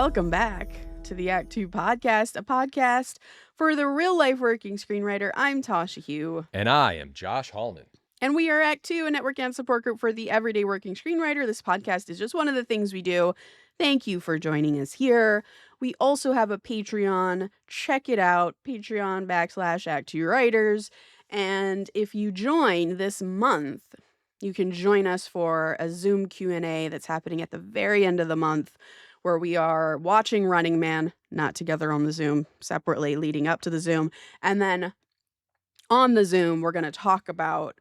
Welcome back to the Act 2 podcast, a podcast for the real-life working screenwriter. I'm Tasha Hugh. And I am Josh Hallman. And we are Act 2, a network and support group for the everyday working screenwriter. This podcast is just one of the things we do. Thank you for joining us here. We also have a Patreon. Check it out, Patreon.com/ActTwoWriters. And if you join this month, you can join us for a Zoom Q&A that's happening at the very end of the month, where we are watching Running Man, not together on the Zoom, separately leading up to the Zoom. And then on the Zoom, we're going to talk about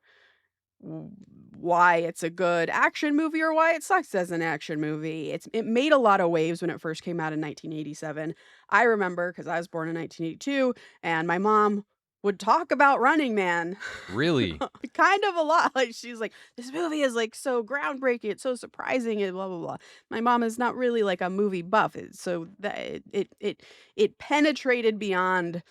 why it's a good action movie or why it sucks as an action movie. It made a lot of waves when it first came out in 1987. I remember because I was born in 1982, and my mom would talk about Running Man. Really? Kind of a lot. Like, she's like, this movie is like so groundbreaking, it's so surprising, and blah blah blah. My mom is not really like a movie buff, so that it penetrated beyond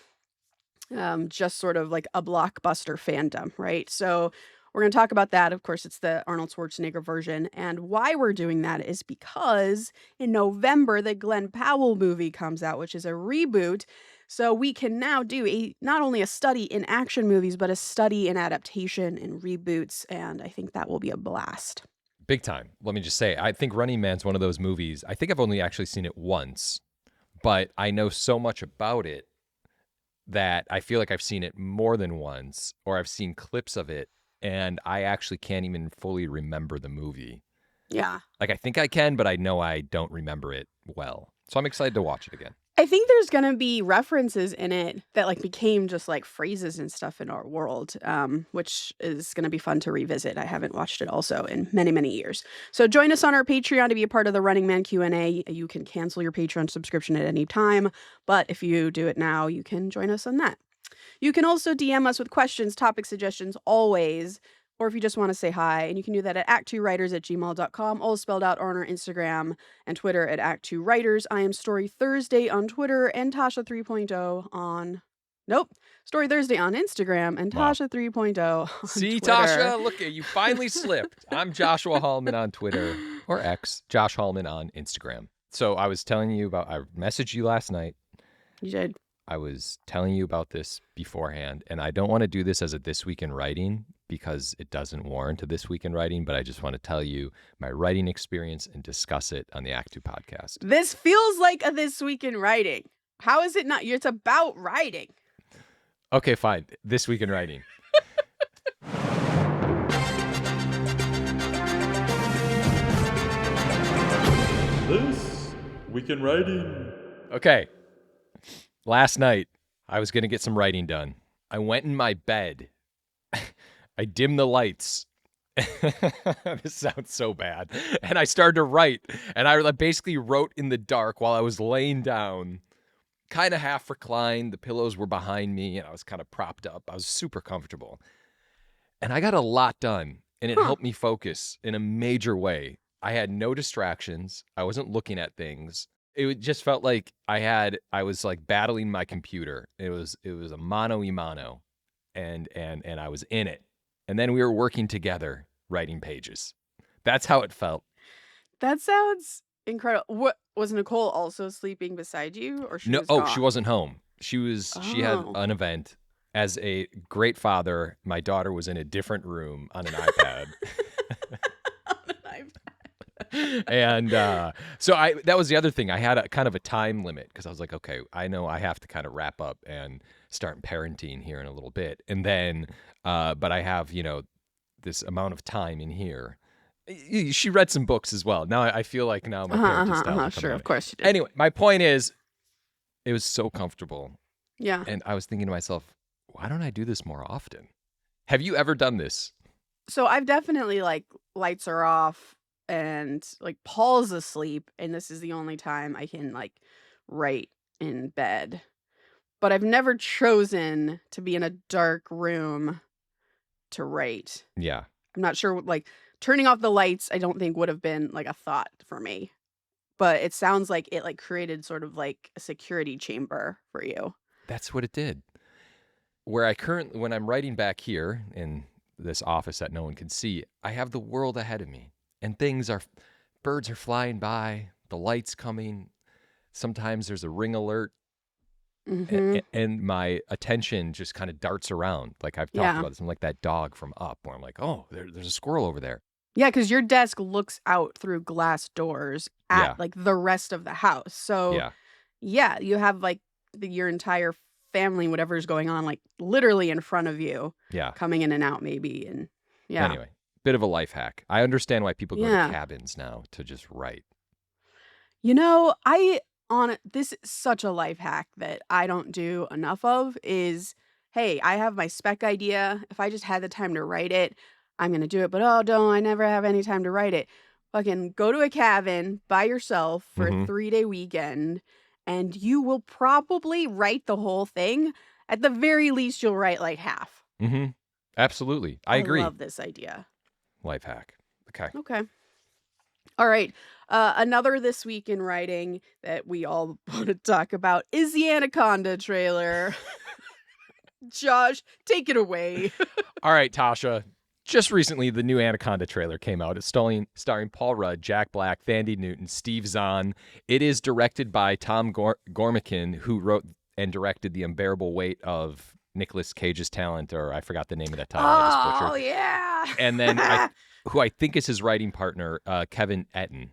just sort of like a blockbuster fandom, right? So we're going to talk about that. Of course, it's the Arnold Schwarzenegger version. And why we're doing that is because in November, the Glenn Powell movie comes out, which is a reboot. So we can now do not only a study in action movies, but a study in adaptation and reboots. And I think that will be a blast. Big time. Let me just say, I think Running Man's one of those movies. I think I've only actually seen it once, but I know so much about it that I feel like I've seen it more than once, or I've seen clips of it, and I actually can't even fully remember the movie. Yeah. Like, I think I can, but I know I don't remember it well. So I'm excited to watch it again. I think there's going to be references in it that like became just like phrases and stuff in our world, which is going to be fun to revisit. I haven't watched it also in many, many years. So join us on our Patreon to be a part of the Running Man Q&A. You can cancel your Patreon subscription at any time, but if you do it now, you can join us on that. You can also DM us with questions, topic suggestions, always, or if you just want to say hi, and you can do that at ActTwoWriters@gmail.com, all spelled out, or on our Instagram and Twitter at ActTwoWriters. I am Story Thursday on Twitter and Tasha 3.0 on... Nope. Story Thursday on Instagram and Tasha 3.0 on See, Twitter. Tasha, look, you finally slipped. I'm Joshua Hallman on Twitter, or X, Josh Hallman on Instagram. So I was telling you about, I messaged you last night. You did. I was telling you about this beforehand, and I don't want to do this as a This Week in Writing because it doesn't warrant a This Week in Writing, but I just want to tell you my writing experience and discuss it on the Act 2 podcast. This feels like a This Week in Writing. How is it not? It's about writing. Okay, fine. This Week in Writing. This Week in Writing. Okay. Last night, I was going to get some writing done. I went in my bed. I dimmed the lights. This sounds so bad. And I started to write. And I basically wrote in the dark while I was laying down, kind of half reclined. The pillows were behind me, and I was kind of propped up. I was super comfortable. And I got a lot done, and it helped me focus in a major way. I had no distractions. I wasn't looking at things. It just felt like I was like battling my computer. It was a mano a mano, and I was in it. And then we were working together, writing pages. That's how it felt. That sounds incredible. What was Nicole also sleeping beside you, or she No, was gone? she wasn't home. She had an event. As a great father, my daughter was in a different room on an iPad. On an iPad. And so that was the other thing. I had a kind of a time limit because I was like, okay, I know I have to kind of wrap up and start parenting here in a little bit. And then, but I have, this amount of time in here. She read some books as well. Now I feel like now my parenting style is sure, coming of course she did. Anyway, my point is, it was so comfortable. Yeah. And I was thinking to myself, why don't I do this more often? Have you ever done this? So I've definitely like lights are off and like Paul's asleep, and this is the only time I can like write in bed. But I've never chosen to be in a dark room to write. Yeah. I'm not sure, like turning off the lights, I don't think would have been like a thought for me. But it sounds like it like created sort of like a security chamber for you. That's what it did. When I'm writing back here in this office that no one can see, I have the world ahead of me, and birds are flying by, the light's coming, sometimes there's a ring alert Mm-hmm. and my attention just kind of darts around. Like I've talked Yeah. about this. I'm like that dog from Up where I'm like, oh, there's a squirrel over there. Yeah, because your desk looks out through glass doors at Yeah. like the rest of the house. So Yeah. yeah, you have like your entire family, whatever's going on, like literally in front of you, Yeah. coming in and out maybe. And yeah. Anyway, bit of a life hack. I understand why people go to Yeah. cabins now to just write. You know, this is such a life hack that I don't do enough of is, hey, I have my spec idea. If I just had the time to write it, I'm gonna do it. But oh, don't I never have any time to write it. Fucking go to a cabin by yourself for a Mhm. 3-day weekend, and you will probably write the whole thing. At the very least, you'll write like half. Mm-hmm. Absolutely. I agree. love this idea. Life hack. Okay. Okay. All right. Another this week in writing that we all want to talk about is the Anaconda trailer. Josh, take it away. All right, Tasha. Just recently, the new Anaconda trailer came out. It's starring Paul Rudd, Jack Black, Thandie Newton, Steve Zahn. It is directed by Tom Gormican, who wrote and directed The Unbearable Weight of Nicolas Cage's Talent, or I forgot the name of that title. I just Oh, butchered. yeah. And then who I think is his writing partner, Kevin Etten.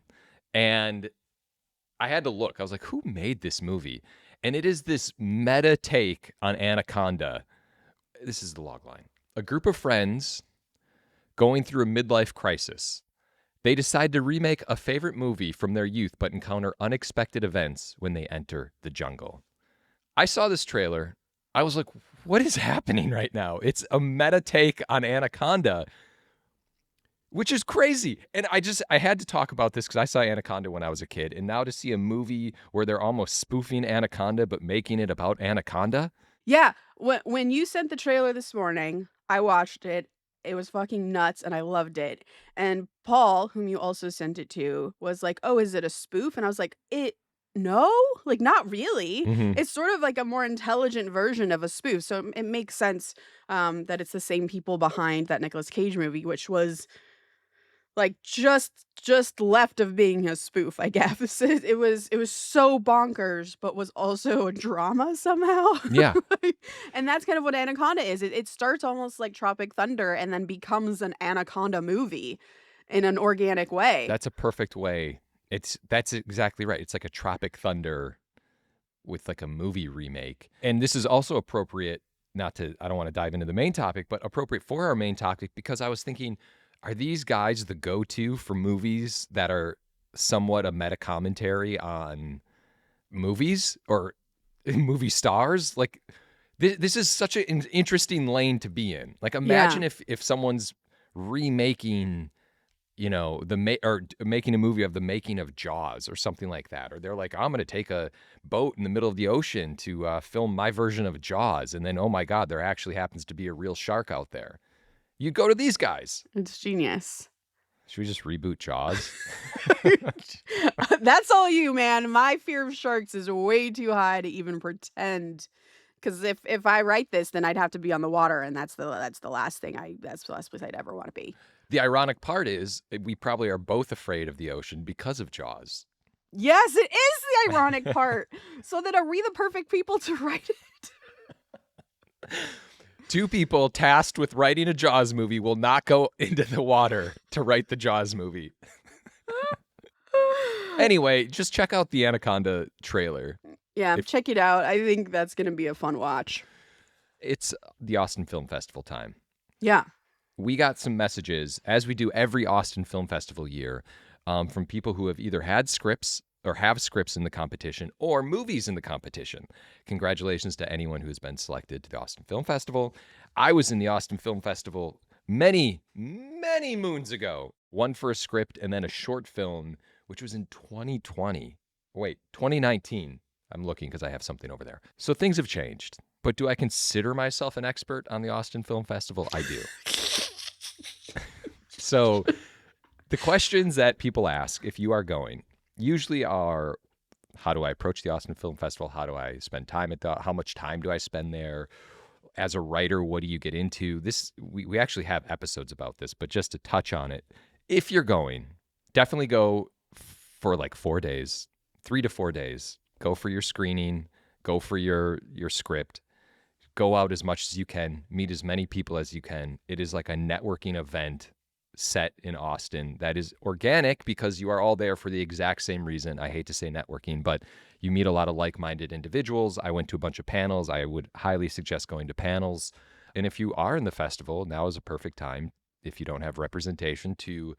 And I had to look. I was like, who made this movie? And it is this meta take on Anaconda. This is the logline. A group of friends going through a midlife crisis. They decide to remake a favorite movie from their youth, but encounter unexpected events when they enter the jungle. I saw this trailer. I was like, what is happening right now? It's a meta take on Anaconda, which is crazy. And I had to talk about this because I saw Anaconda when I was a kid. And now to see a movie where they're almost spoofing Anaconda, but making it about Anaconda. Yeah. When you sent the trailer this morning, I watched it. It was fucking nuts and I loved it. And Paul, whom you also sent it to, was like, oh, is it a spoof? And I was like, no, like not really. Mhm. It's sort of like a more intelligent version of a spoof. So it makes sense that it's the same people behind that Nicolas Cage movie, which was like just left of being a spoof, I guess. It was so bonkers, but was also a drama somehow. Yeah. And that's kind of what Anaconda is. It starts almost like Tropic Thunder and then becomes an Anaconda movie in an organic way. That's a perfect way. That's exactly right. It's like a Tropic Thunder with like a movie remake. And this is also appropriate, I don't want to dive into the main topic, but appropriate for our main topic because I was thinking, are these guys the go-to for movies that are somewhat a meta commentary on movies or movie stars? Like this is such an interesting lane to be in. Like imagine if someone's remaking, or making a movie of the making of Jaws or something like that. Or they're like, I'm going to take a boat in the middle of the ocean to film my version of Jaws. And then, oh my God, there actually happens to be a real shark out there. You go to these guys. It's genius. Should we just reboot Jaws? That's all you, man. My fear of sharks is way too high to even pretend. Because if I write this, then I'd have to be on the water, and that's the last place I'd ever want to be. The ironic part is we probably are both afraid of the ocean because of Jaws. Yes, it is the ironic part. So then are we the perfect people to write it? Two people tasked with writing a Jaws movie will not go into the water to write the Jaws movie. Anyway, just check out the Anaconda trailer. Yeah, check it out. I think that's going to be a fun watch. It's the Austin Film Festival time. Yeah. We got some messages, as we do every Austin Film Festival year, from people who have either had scripts or have scripts in the competition or movies in the competition. Congratulations to anyone who's been selected to the Austin Film Festival. I was in the Austin Film Festival many, many moons ago. One for a script and then a short film, which was in 2020. Wait, 2019. I'm looking because I have something over there. So things have changed. But do I consider myself an expert on the Austin Film Festival? I do. So the questions that people ask if you are going usually are, how do I approach the Austin Film Festival? How do I spend time how much time do I spend there? As a writer, what do you get into? We actually have episodes about this, but just to touch on it, if you're going, definitely go for like 4 days, 3 to 4 days. Go for your screening. Go for your script. Go out as much as you can. Meet as many people as you can. It is like a networking event set in Austin that is organic because you are all there for the exact same reason. I hate to say networking, but you meet a lot of like-minded individuals. I went to a bunch of panels. I would highly suggest going to panels. And if you are in the festival, now is a perfect time, if you don't have representation, to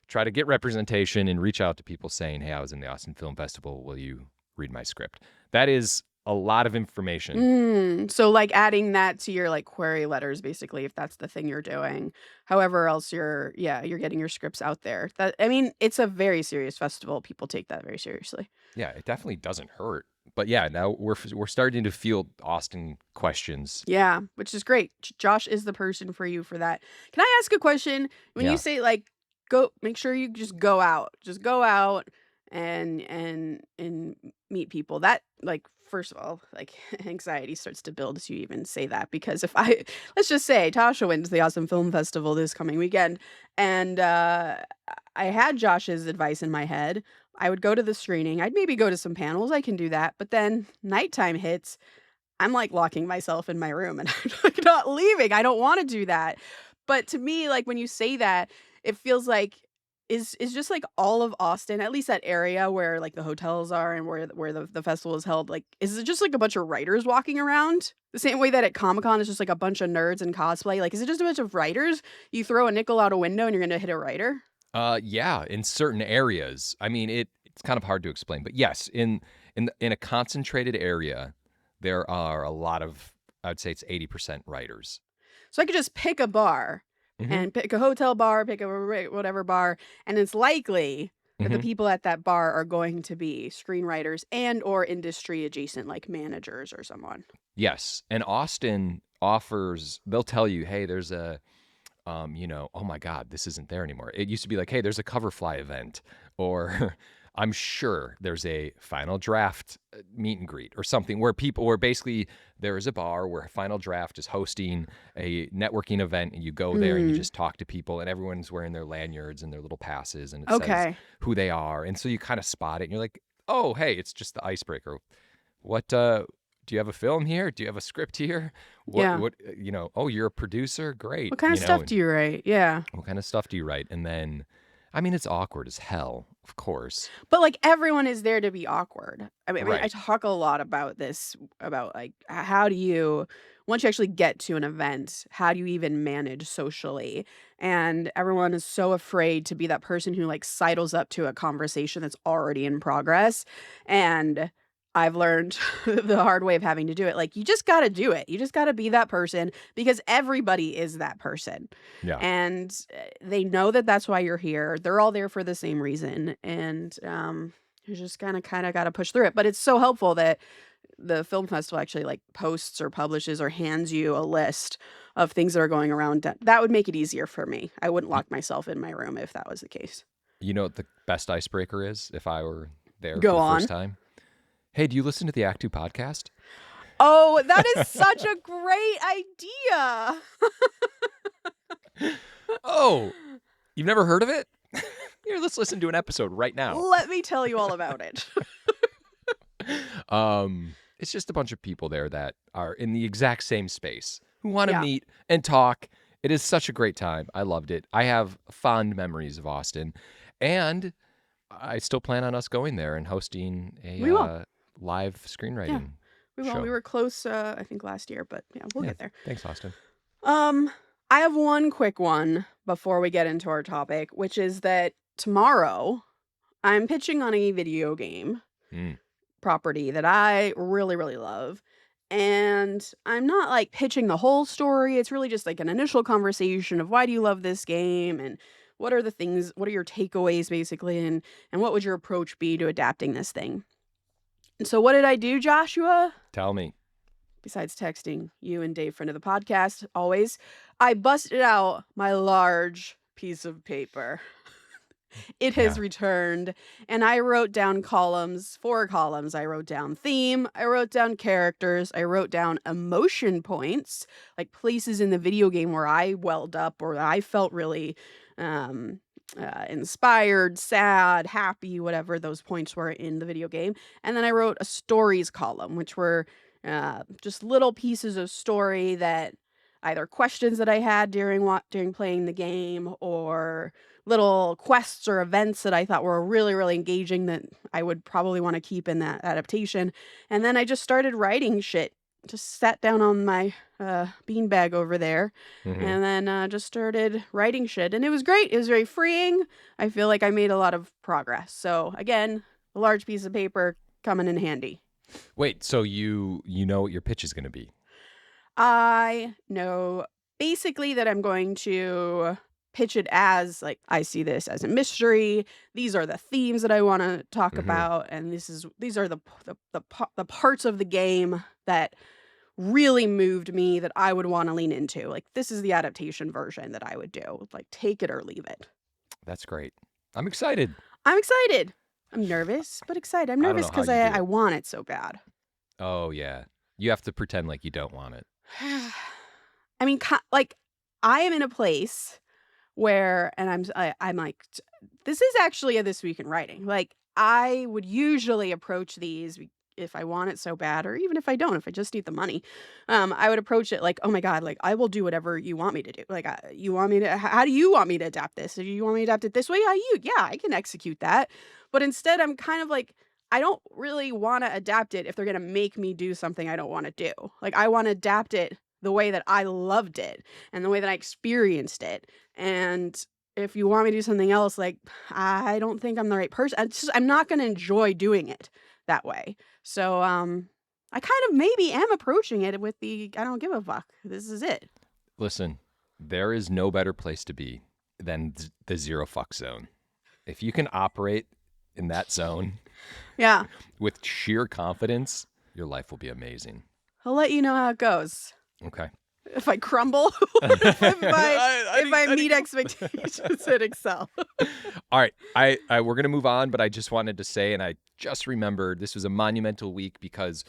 try to get representation and reach out to people saying, hey, I was in the Austin Film Festival. Will you read my script? That is a lot of information. So like adding that to your like query letters, basically, if that's the thing you're doing. However else you're getting your scripts out there. That, I mean, it's a very serious festival. People take that very seriously. Yeah, it definitely doesn't hurt. But yeah, now we're starting to field Austin questions. Yeah, which is great. Josh is the person for you for that. Can I ask a question? When Yeah. you say like go, make sure you just go out. Just go out and meet people. That, like, first of all, like, anxiety starts to build as you even say that, because if let's just say Tasha went to the Awesome Film Festival this coming weekend, and I had Josh's advice in my head. I would go to the screening. I'd maybe go to some panels. I can do that. But then nighttime hits. I'm like locking myself in my room and I'm like not leaving. I don't want to do that. But to me, like when you say that, it feels like is just like all of Austin, at least that area where like the hotels are and where the festival is held, like is it just like a bunch of writers walking around? The same way that at Comic-Con is just like a bunch of nerds in cosplay. Like, is it just a bunch of writers? You throw a nickel out a window and you're gonna hit a writer? Yeah, in certain areas. I mean, it's kind of hard to explain, but yes, in a concentrated area, there are a lot of, I'd say it's 80% writers. So I could just pick a bar and pick a hotel bar, pick a whatever bar, and it's likely that the people at that bar are going to be screenwriters and or industry adjacent, like managers or someone. Yes, and Austin offers, they'll tell you, hey, there's a, oh my God, this isn't there anymore. It used to be like, hey, there's a cover fly event, or I'm sure there's a final draft meet and greet or something where basically there is a bar where Final Draft is hosting a networking event and you go there and you just talk to people and everyone's wearing their lanyards and their little passes and it says who they are. And so you kind of spot it and you're like, oh, hey, it's just the icebreaker. What, do you have a film here? Do you have a script here? What, oh, you're a producer? Great. What kind of stuff do you write? Yeah. What kind of stuff do you write? And then, I mean, it's awkward as hell, of course. But like everyone is there to be awkward. I mean, Right. I talk a lot about this, about like how do you, once you actually get to an event, how do you even manage socially? And everyone is so afraid to be that person who like sidles up to a conversation that's already in progress. And I've learned the hard way of having to do it. Like, you just got to do it. You just got to be that person because everybody is that person. Yeah. And they know that that's why you're here. They're all there for the same reason. And you just kind of got to push through it. But it's so helpful that the film festival actually like posts or publishes or hands you a list of things that are going around. That would make it easier for me. I wouldn't lock myself in my room if that was the case. You know what the best icebreaker is if I were there Go for the on. first time? Hey, do you listen to the Act Two podcast? Oh, that is such a great idea. Oh, you've never heard of it? Here, let's listen to an episode right now. Let me tell you all about it. It's just a bunch of people there that are in the exact same space who want to Yeah. meet and talk. It is such a great time. I loved it. I have fond memories of Austin, and I still plan on us going there and hosting We will. a live screenwriting We will. show. We were close, I think last year, but yeah, we'll get there. Thanks, Austin. I have one quick one before we get into our topic, which is that tomorrow I'm pitching on a video game property that I really, really love. And I'm not like pitching the whole story. It's really just like an initial conversation of why do you love this game and what are your takeaways basically, and what would your approach be to adapting this thing? And so what did I do, Joshua? Tell me. Besides texting you and Dave, friend of the podcast, always, I busted out my large piece of paper. It has returned, and I wrote down 4 columns. I wrote down theme, I wrote down characters, I wrote down emotion points, like places in the video game where I welled up or I felt really inspired, sad, happy, whatever those points were in the video game. And then I wrote a stories column, which were just little pieces of story that either questions that I had during playing the game, or little quests or events that I thought were really, really engaging that I would probably want to keep in that adaptation. And then I just started writing shit. Just sat down on my beanbag over there, Mhm. and then just started writing shit. And it was great. It was very freeing. I feel like I made a lot of progress. So again, a large piece of paper coming in handy. Wait, so you know what your pitch is going to be? I know basically that I'm going to pitch it as like, I see this as a mystery. These are the themes that I want to talk Mhm. about, and these are the parts of the game that really moved me that I would want to lean into. Like, this is the adaptation version that I would do. Like, take it or leave it. That's great. I'm excited. I'm excited. I'm nervous, but excited. I'm I don't nervous know how because you do I it. want it so bad. Oh, yeah. You have to pretend like you don't want it. I mean, like, I am in a place where, and I'm like, this is actually a This Week in Writing. Like, I would usually approach these if I want it so bad, or even if I don't, if I just need the money, I would approach it like, oh my God, like, I will do whatever you want me to do. Like, you want me to, how do you want me to adapt this? Do you want me to adapt it this way? Yeah, I can execute that. But instead, I'm kind of like, I don't really want to adapt it if they're going to make me do something I don't want to do. Like, I want to adapt it the way that I loved it and the way that I experienced it. And if you want me to do something else, like, I don't think I'm the right person. I'm not going to enjoy doing it that way. So, I kind of maybe am approaching it with I don't give a fuck. This is it. Listen, there is no better place to be than the zero fuck zone. If you can operate in that zone Yeah. with sheer confidence, your life will be amazing. I'll let you know how it goes. Okay. If I crumble, if I meet expectations at Excel. All right. We're going to move on, but I just wanted to say, and I just remembered this was a monumental week because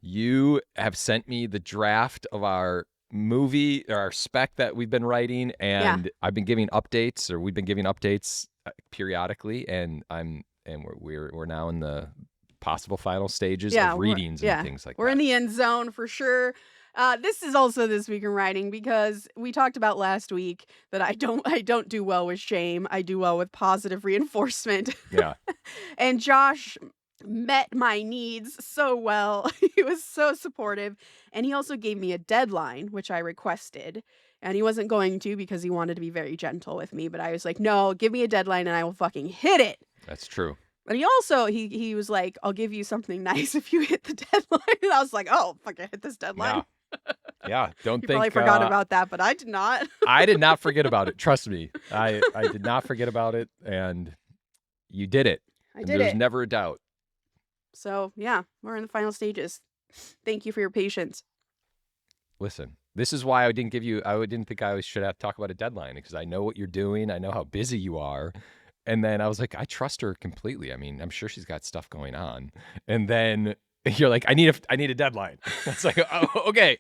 you have sent me the draft of our movie or our spec that we've been writing, and I've been giving updates, or we've been giving updates periodically, and we're now in the possible final stages of readings and things like that. We're in the end zone for sure. This is also This Week in Writing because we talked about last week that I don't do well with shame. I do well with positive reinforcement. Yeah. And Josh met my needs so well. He was so supportive. And he also gave me a deadline, which I requested. And he wasn't going to because he wanted to be very gentle with me. But I was like, no, give me a deadline and I will fucking hit it. That's true. But he also, he was like, I'll give you something nice if you hit the deadline. And I was like, oh, fucking hit this deadline. Yeah, don't You think probably forgot about that, but I did not. I did not forget about it. Trust me. I did not forget about it, and you did it. I did There's it. never a doubt. So, yeah, we're in the final stages. Thank you for your patience. Listen, this is why I didn't think I should have to talk about a deadline, because I know what you're doing. I know how busy you are. And then I was like, I trust her completely. I mean, I'm sure she's got stuff going on. And then you're like, I need a deadline. It's like, oh, okay.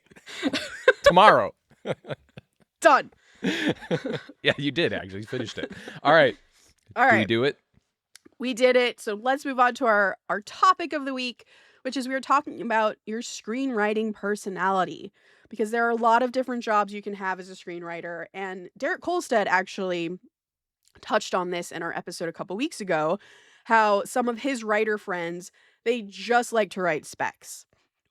Tomorrow. Done. Yeah, you did actually. You finished it. All right. Did we do it? We did it. So let's move on to our topic of the week, which is we were talking about your screenwriting personality, because there are a lot of different jobs you can have as a screenwriter. And Derek Kolstad actually touched on this in our episode a couple weeks ago, how some of his writer friends, they just like to write specs,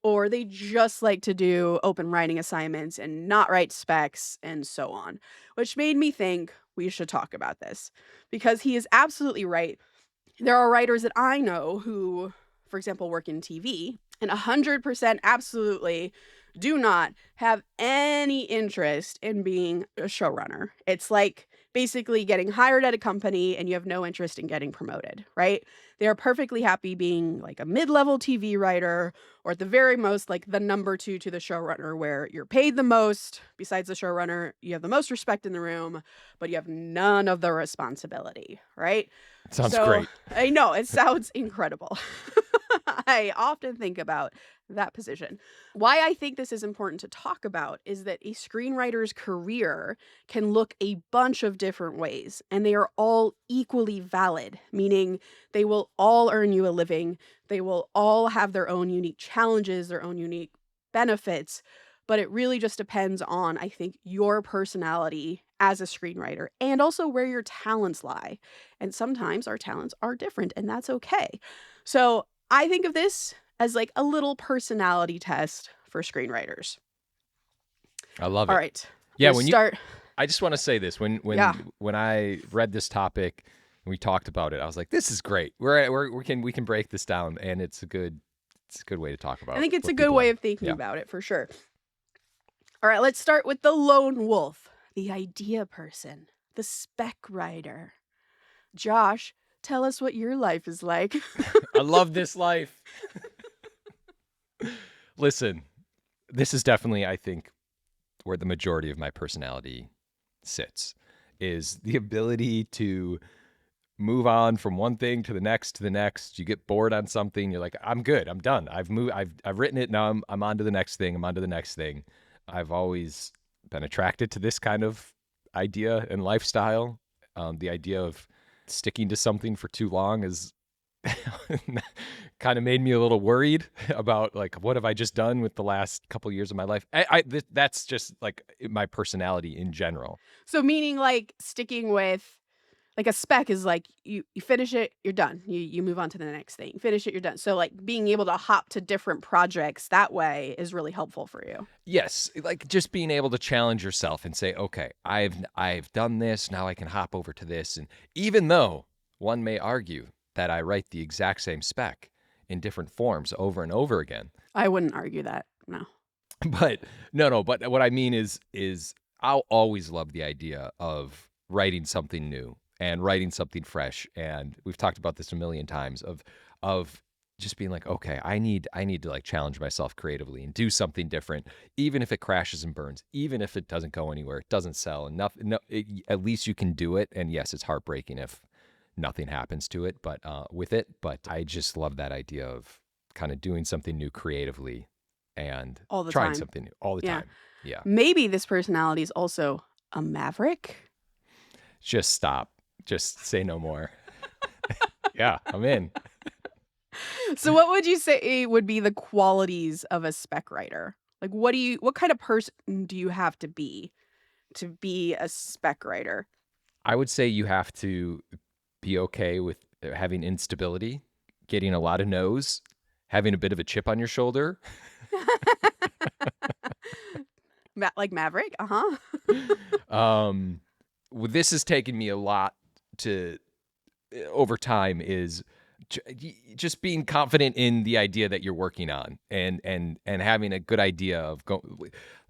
or they just like to do open writing assignments and not write specs and so on, which made me think we should talk about this because he is absolutely right. There are writers that I know who, for example, work in TV and 100% absolutely do not have any interest in being a showrunner. It's like basically getting hired at a company and you have no interest in getting promoted, right? They are perfectly happy being like a mid-level TV writer, or at the very most, like the number 2 to the showrunner, where you're paid the most. Besides the showrunner, you have the most respect in the room, but you have none of the responsibility, right? Sounds great. I know, it sounds incredible. I often think about that position. Why I think this is important to talk about is that a screenwriter's career can look a bunch of different ways, and they are all equally valid, meaning they will all earn you a living. They will all have their own unique challenges, their own unique benefits, but it really just depends on, I think, your personality as a screenwriter and also where your talents lie. And sometimes our talents are different, and that's okay. So I think of this as like a little personality test for screenwriters. I love it. All right. Yeah, We'll start. I just want to say this when I read this topic and we talked about it, I was like, this is great. We can break this down, and it's a good way to talk about it. I think it's a good way of thinking about it for sure. All right, let's start with the lone wolf, the idea person, the spec writer. Josh, tell us what your life is like. I love this life. Listen, this is definitely, I think, where the majority of my personality sits, is the ability to move on from one thing to the next. You get bored on something, you're like, I'm good, I'm done. I've written it, now I'm on to the next thing. I've always been attracted to this kind of idea and lifestyle. The idea of sticking to something for too long is kind of made me a little worried about, like, what have I just done with the last couple years of my life? That's just like my personality in general. So meaning like sticking with, like a spec is like you finish it, you're done. You move on to the next thing. Finish it, you're done. So like being able to hop to different projects that way is really helpful for you. Yes, like just being able to challenge yourself and say, okay, I've done this, now I can hop over to this. And even though one may argue that I write the exact same spec in different forms over and over again. I wouldn't argue that, no. But no, but what I mean is I'll always love the idea of writing something new and writing something fresh. And we've talked about this a million times of just being like, okay, I need to like challenge myself creatively and do something different, even if it crashes and burns, even if it doesn't go anywhere, it doesn't sell, and at least you can do it. And yes, it's heartbreaking if nothing happens to it, but with it. But I just love that idea of kind of doing something new creatively and trying something new all the time. Yeah. Maybe this personality is also a maverick. Just stop. Just say no more. Yeah, I'm in. So what would you say would be the qualities of a spec writer? Like what kind of person do you have to be a spec writer? I would say you have to be okay with having instability, getting a lot of no's, having a bit of a chip on your shoulder. Like Maverick? Uh-huh. This has taken me a lot to over time is just being confident in the idea that you're working on and having a good idea of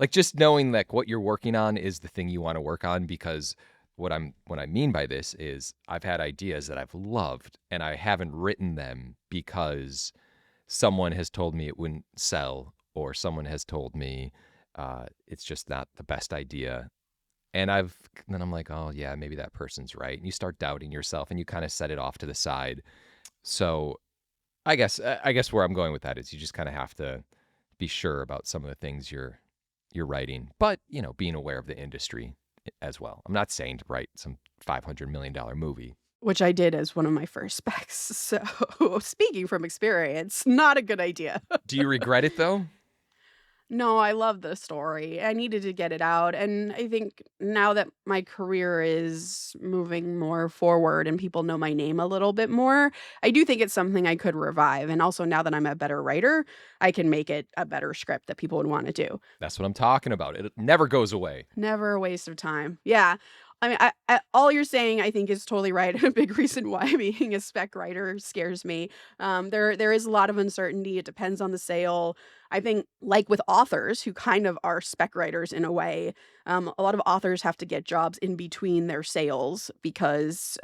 like just knowing like what you're working on is the thing you want to work on. Because what I mean by this is I've had ideas that I've loved and I haven't written them because someone has told me it wouldn't sell, or someone has told me it's just not the best idea. And then I'm like, oh yeah, maybe that person's right. And you start doubting yourself and you kind of set it off to the side. So I guess where I'm going with that is you just kind of have to be sure about some of the things you're writing, but being aware of the industry as well. I'm not saying to write some $500 million movie, which I did as one of my first specs. So speaking from experience, not a good idea. Do you regret it though? No, I love the story. I needed to get it out. And I think now that my career is moving more forward and people know my name a little bit more, I do think it's something I could revive. And also now that I'm a better writer, I can make it a better script that people would want to do. That's what I'm talking about. It never goes away. Never a waste of time. Yeah. I mean, all you're saying, I think, is totally right. A big reason why being a spec writer scares me. There is a lot of uncertainty. It depends on the sale. I think, like with authors who kind of are spec writers in a way, a lot of authors have to get jobs in between their sales because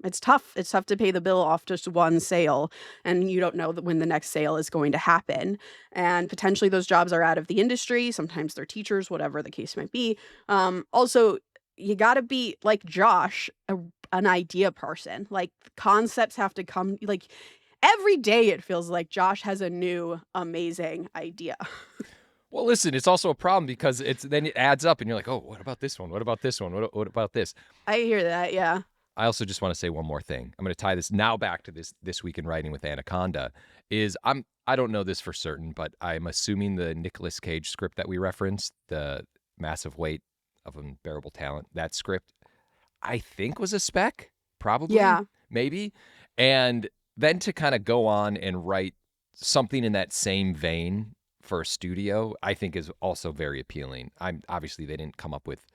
it's tough. It's tough to pay the bill off just one sale, and you don't know when the next sale is going to happen. And potentially those jobs are out of the industry. Sometimes they're teachers, whatever the case might be. Also, you got to be like Josh, an idea person. Like concepts have to come, like every day it feels like Josh has a new amazing idea. Well, listen, it's also a problem because then it adds up and you're like, oh, what about this one? What about this one? What about this? I hear that, yeah. I also just want to say one more thing. I'm going to tie this now back to this week in writing with Anaconda. I don't know this for certain, but I'm assuming the Nicolas Cage script that we referenced, the Massive Weight of Unbearable Talent, that script, I think was a spec, probably, Yeah. maybe. And then to kind of go on and write something in that same vein for a studio, I think is also very appealing. Obviously they didn't come up with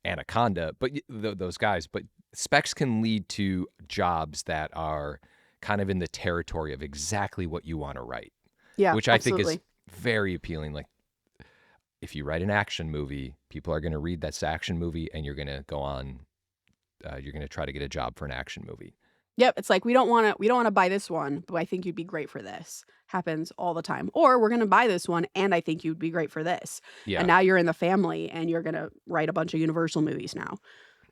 Anaconda, but those guys, but specs can lead to jobs that are kind of in the territory of exactly what you want to write. Yeah, which I absolutely. think is very appealing. Like if you write an action movie, people are going to read that action movie and you're going to go on, you're going to try to get a job for an action movie. Yep, it's like we don't want to buy this one, but I think you'd be great for this. Happens all the time. Or we're going to buy this one and I think you'd be great for this. Yeah. And now you're in the family and you're going to write a bunch of Universal movies now.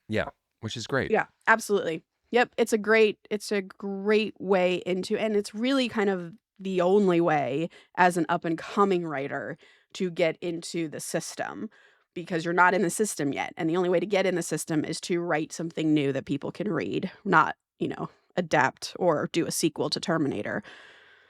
Yeah, which is great. Yeah, absolutely. Yep, it's a great way into, and it's really kind of the only way as an up and coming writer to get into the system, because you're not in the system yet. And the only way to get in the system is to write something new that people can read, not, adapt or do a sequel to Terminator.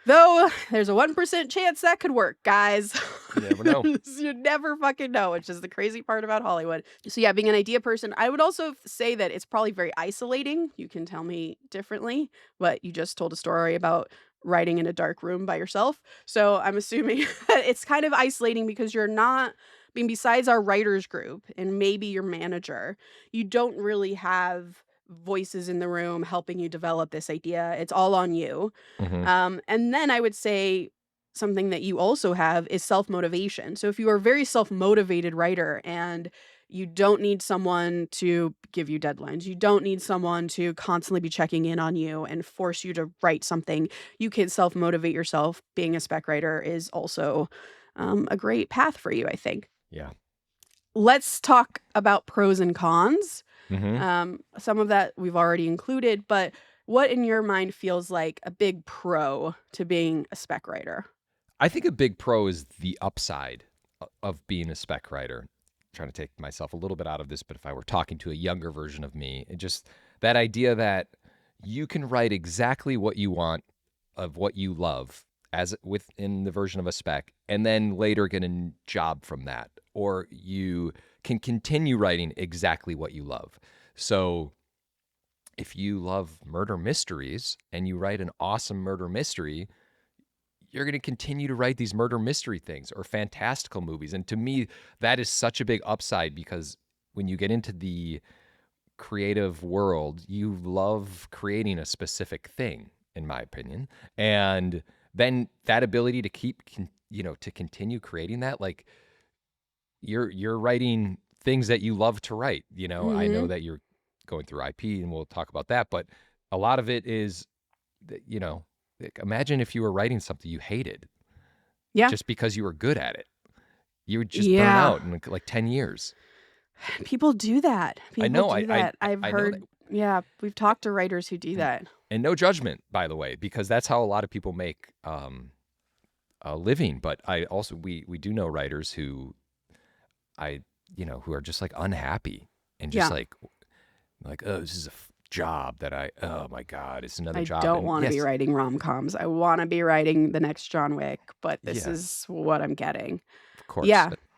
Though there's a 1% chance that could work, guys. You never know. You never fucking know, which is the crazy part about Hollywood. So yeah, being an idea person, I would also say that it's probably very isolating. You can tell me differently, but you just told a story about writing in a dark room by yourself. So I'm assuming that it's kind of isolating because you're not, besides our writers group and maybe your manager, you don't really have voices in the room helping you develop this idea. It's all on you. Mhm. And then I would say something that you also have is self-motivation. So if you are a very self-motivated writer and you don't need someone to give you deadlines, you don't need someone to constantly be checking in on you and force you to write something, you can self-motivate yourself. Being a spec writer is also a great path for you, I think. Yeah. Let's talk about pros and cons. Mhm. Some of that we've already included, but what in your mind feels like a big pro to being a spec writer? I think a big pro is the upside of being a spec writer. I'm trying to take myself a little bit out of this, but if I were talking to a younger version of me, it just that idea that you can write exactly what you want of what you love as within the version of a spec, and then later get a job from that, or you can continue writing exactly what you love. So if you love murder mysteries and you write an awesome murder mystery, you're going to continue to write these murder mystery things or fantastical movies. And to me, that is such a big upside because when you get into the creative world, you love creating a specific thing, in my opinion. And then that ability to to continue creating that, like you're writing things that you love to write. I know that you're going through IP and we'll talk about that, but a lot of it is, like, imagine if you were writing something you hated Yeah. just because you were good at it. You would just burn Yeah. out in like 10 years. People do that. I know. People do that. I I've know heard. that. Yeah, we've talked to writers who do that. And no judgment, by the way, because that's how a lot of people make a living. But I also, we do know writers who who are just like unhappy and just Yeah. like, oh, this is a job that oh my God, it's another I job. don't And want to be yes, writing rom-coms. I want to be writing the next John Wick, but this Yeah. is what I'm getting. of course.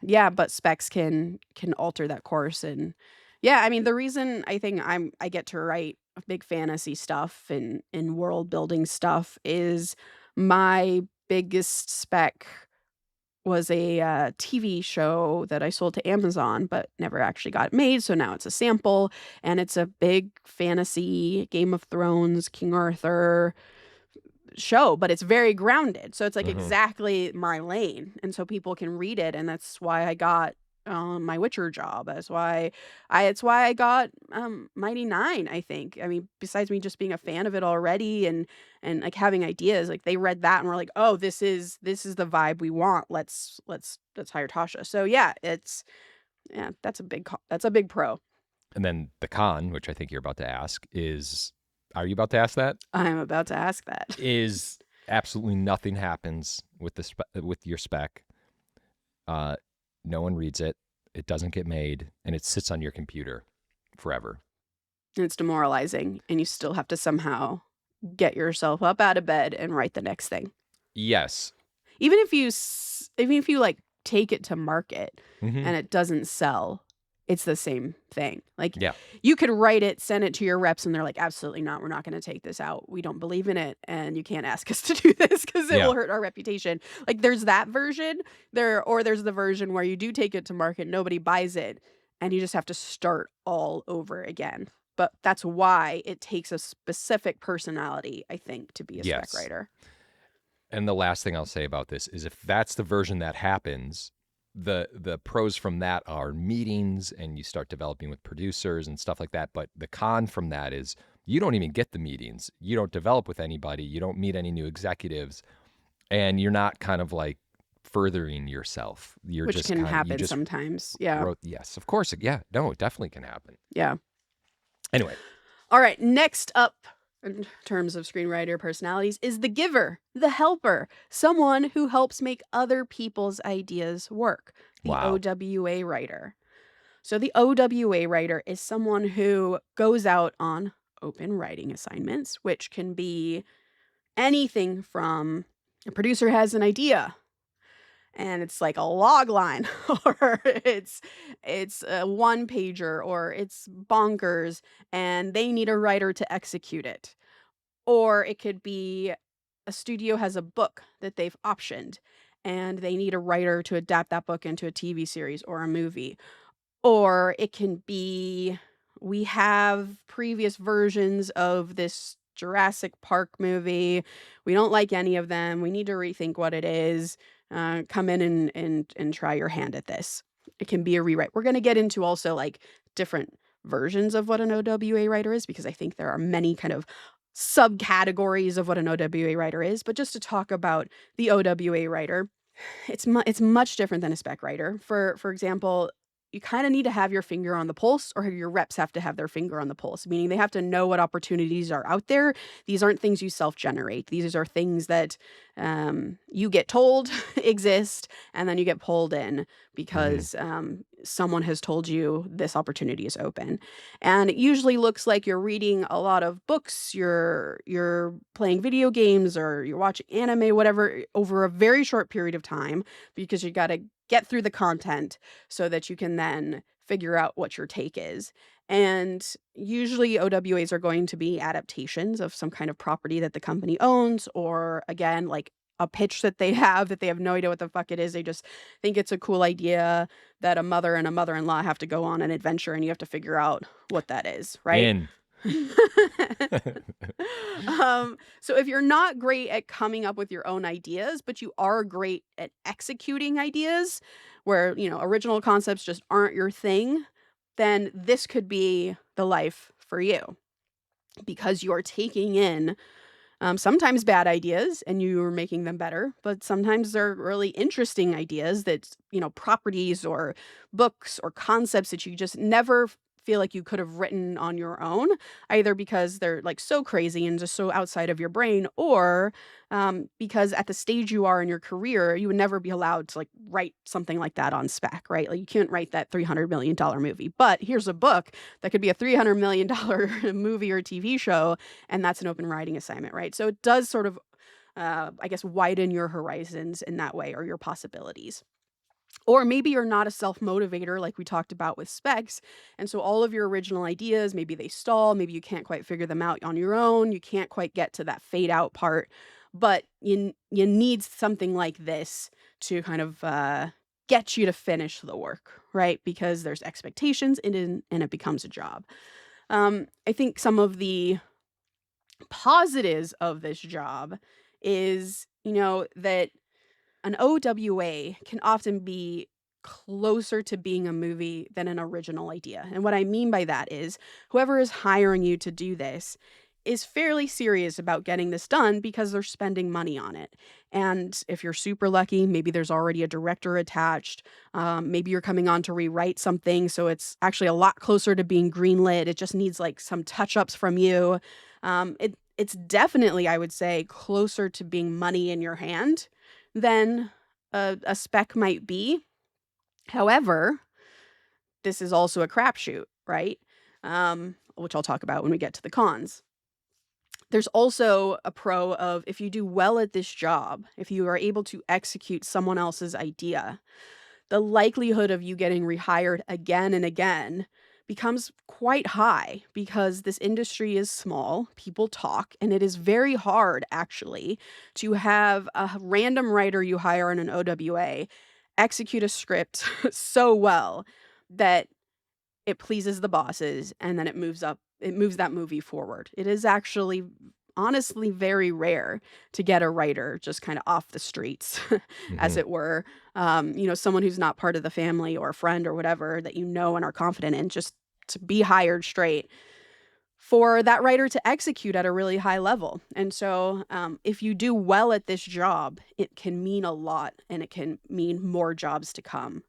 Yeah, but specs can alter that course. And yeah, I mean, the reason I think I get to write big fantasy stuff and world building stuff is my biggest spec was a TV show that I sold to Amazon, but never actually got made. So now it's a sample, and it's a big fantasy Game of Thrones, King Arthur show, but it's very grounded. So it's like Mhm. exactly my lane. And so people can read it. And that's why I got my Witcher job. It's why I got Mighty Nine, I think. I mean, besides me just being a fan of it already and like having ideas, like they read that and were like, oh, this is the vibe we want. Let's hire Tasha. So yeah, that's a big pro. And then the con, which I think you're about to ask, is Are you about to ask that? I'm about to ask that. Is absolutely nothing happens with with your spec. No one reads it. It doesn't get made, and it sits on your computer forever. It's demoralizing, and you still have to somehow get yourself up out of bed and write the next thing. Yes. Even if you like take it to market Mhm. and it doesn't sell, it's the same thing. Like, Yeah. you could write it, send it to your reps, and they're like, absolutely not. We're not going to take this out. We don't believe in it, and you can't ask us to do this because it Yeah. will hurt our reputation. Like, there's that version or there's the version where you do take it to market, nobody buys it, and you just have to start all over again. But that's why it takes a specific personality, I think, to be a Yes. spec writer. And the last thing I'll say about this is if that's the version that happens, the pros from that are meetings and you start developing with producers and stuff like that. But the con from that is you don't even get the meetings. You don't develop with anybody. You don't meet any new executives. And you're not kind of like furthering yourself. You're Which just can kind of, you happen just sometimes. Yeah. wrote, yes, of course. Yeah, no, it definitely can happen. Yeah. Anyway, All right. Next up, in terms of screenwriter personalities, is the giver, the helper, someone who helps make other people's ideas work. The Wow. OWA writer. So the OWA writer is someone who goes out on open writing assignments, which can be anything from a producer has an idea and it's like a log line, or it's a one pager, or it's bonkers and they need a writer to execute it. Or it could be a studio has a book that they've optioned and they need a writer to adapt that book into a TV series or a movie. Or it can be we have previous versions of this Jurassic Park movie. We don't like any of them. We need to rethink what it is. Come in and try your hand at this. It can be a rewrite. We're going to get into also like different versions of what an OWA writer is, because I think there are many kind of subcategories of what an OWA writer is. But just to talk about the OWA writer, it's much different than a spec writer. For example, you kind of need to have your finger on the pulse, or your reps have to have their finger on the pulse, meaning they have to know what opportunities are out there. These aren't things you self-generate. These are things that you get told exist, and then you get pulled in because someone has told you this opportunity is open. And it usually looks like you're reading a lot of books, you're playing video games, or you're watching anime, whatever, over a very short period of time, because you got to get through the content so that you can then figure out what your take is. And usually OWAs are going to be adaptations of some kind of property that the company owns, or again, like a pitch that they have no idea what the fuck it is. They just think it's a cool idea that a mother and a mother-in-law have to go on an adventure, and you have to figure out what that is, right? In. So if you're not great at coming up with your own ideas, but you are great at executing ideas where, original concepts just aren't your thing, then this could be the life for you, because you're taking in sometimes bad ideas and you're making them better, but sometimes they're really interesting ideas that, properties or books or concepts that you just never feel like you could have written on your own, either because they're like so crazy and just so outside of your brain, or because at the stage you are in your career, you would never be allowed to like write something like that on spec, right? Like you can't write that $300 million movie, but here's a book that could be a $300 million movie or TV show, and that's an open writing assignment, right? So it does sort of, I guess, widen your horizons in that way, or your possibilities. Or maybe you're not a self-motivator like we talked about with specs, and so all of your original ideas, maybe they stall, maybe you can't quite figure them out on your own, you can't quite get to that fade out part, but you need something like this to kind of get you to finish the work, right? Because there's expectations and it becomes a job. I think some of the positives of this job is, that an OWA can often be closer to being a movie than an original idea. And what I mean by that is whoever is hiring you to do this is fairly serious about getting this done because they're spending money on it. And if you're super lucky, maybe there's already a director attached. Maybe you're coming on to rewrite something, so it's actually a lot closer to being greenlit. It just needs like some touch-ups from you. It's definitely, I would say, closer to being money in your hand than a spec might be. However, this is also a crapshoot, right? Which I'll talk about when we get to the cons. There's also a pro of if you do well at this job, if you are able to execute someone else's idea, the likelihood of you getting rehired again and again becomes quite high because this industry is small, people talk, and it is very hard actually to have a random writer you hire in an OWA execute a script so well that it pleases the bosses and then it moves that movie forward. It is actually honestly very rare to get a writer just kind of off the streets, as Hmm. it were. Someone who's not part of the family or a friend or whatever that you know and are confident in, just to be hired straight for that writer to execute at a really high level. And so if you do well at this job, it can mean a lot and it can mean more jobs to come.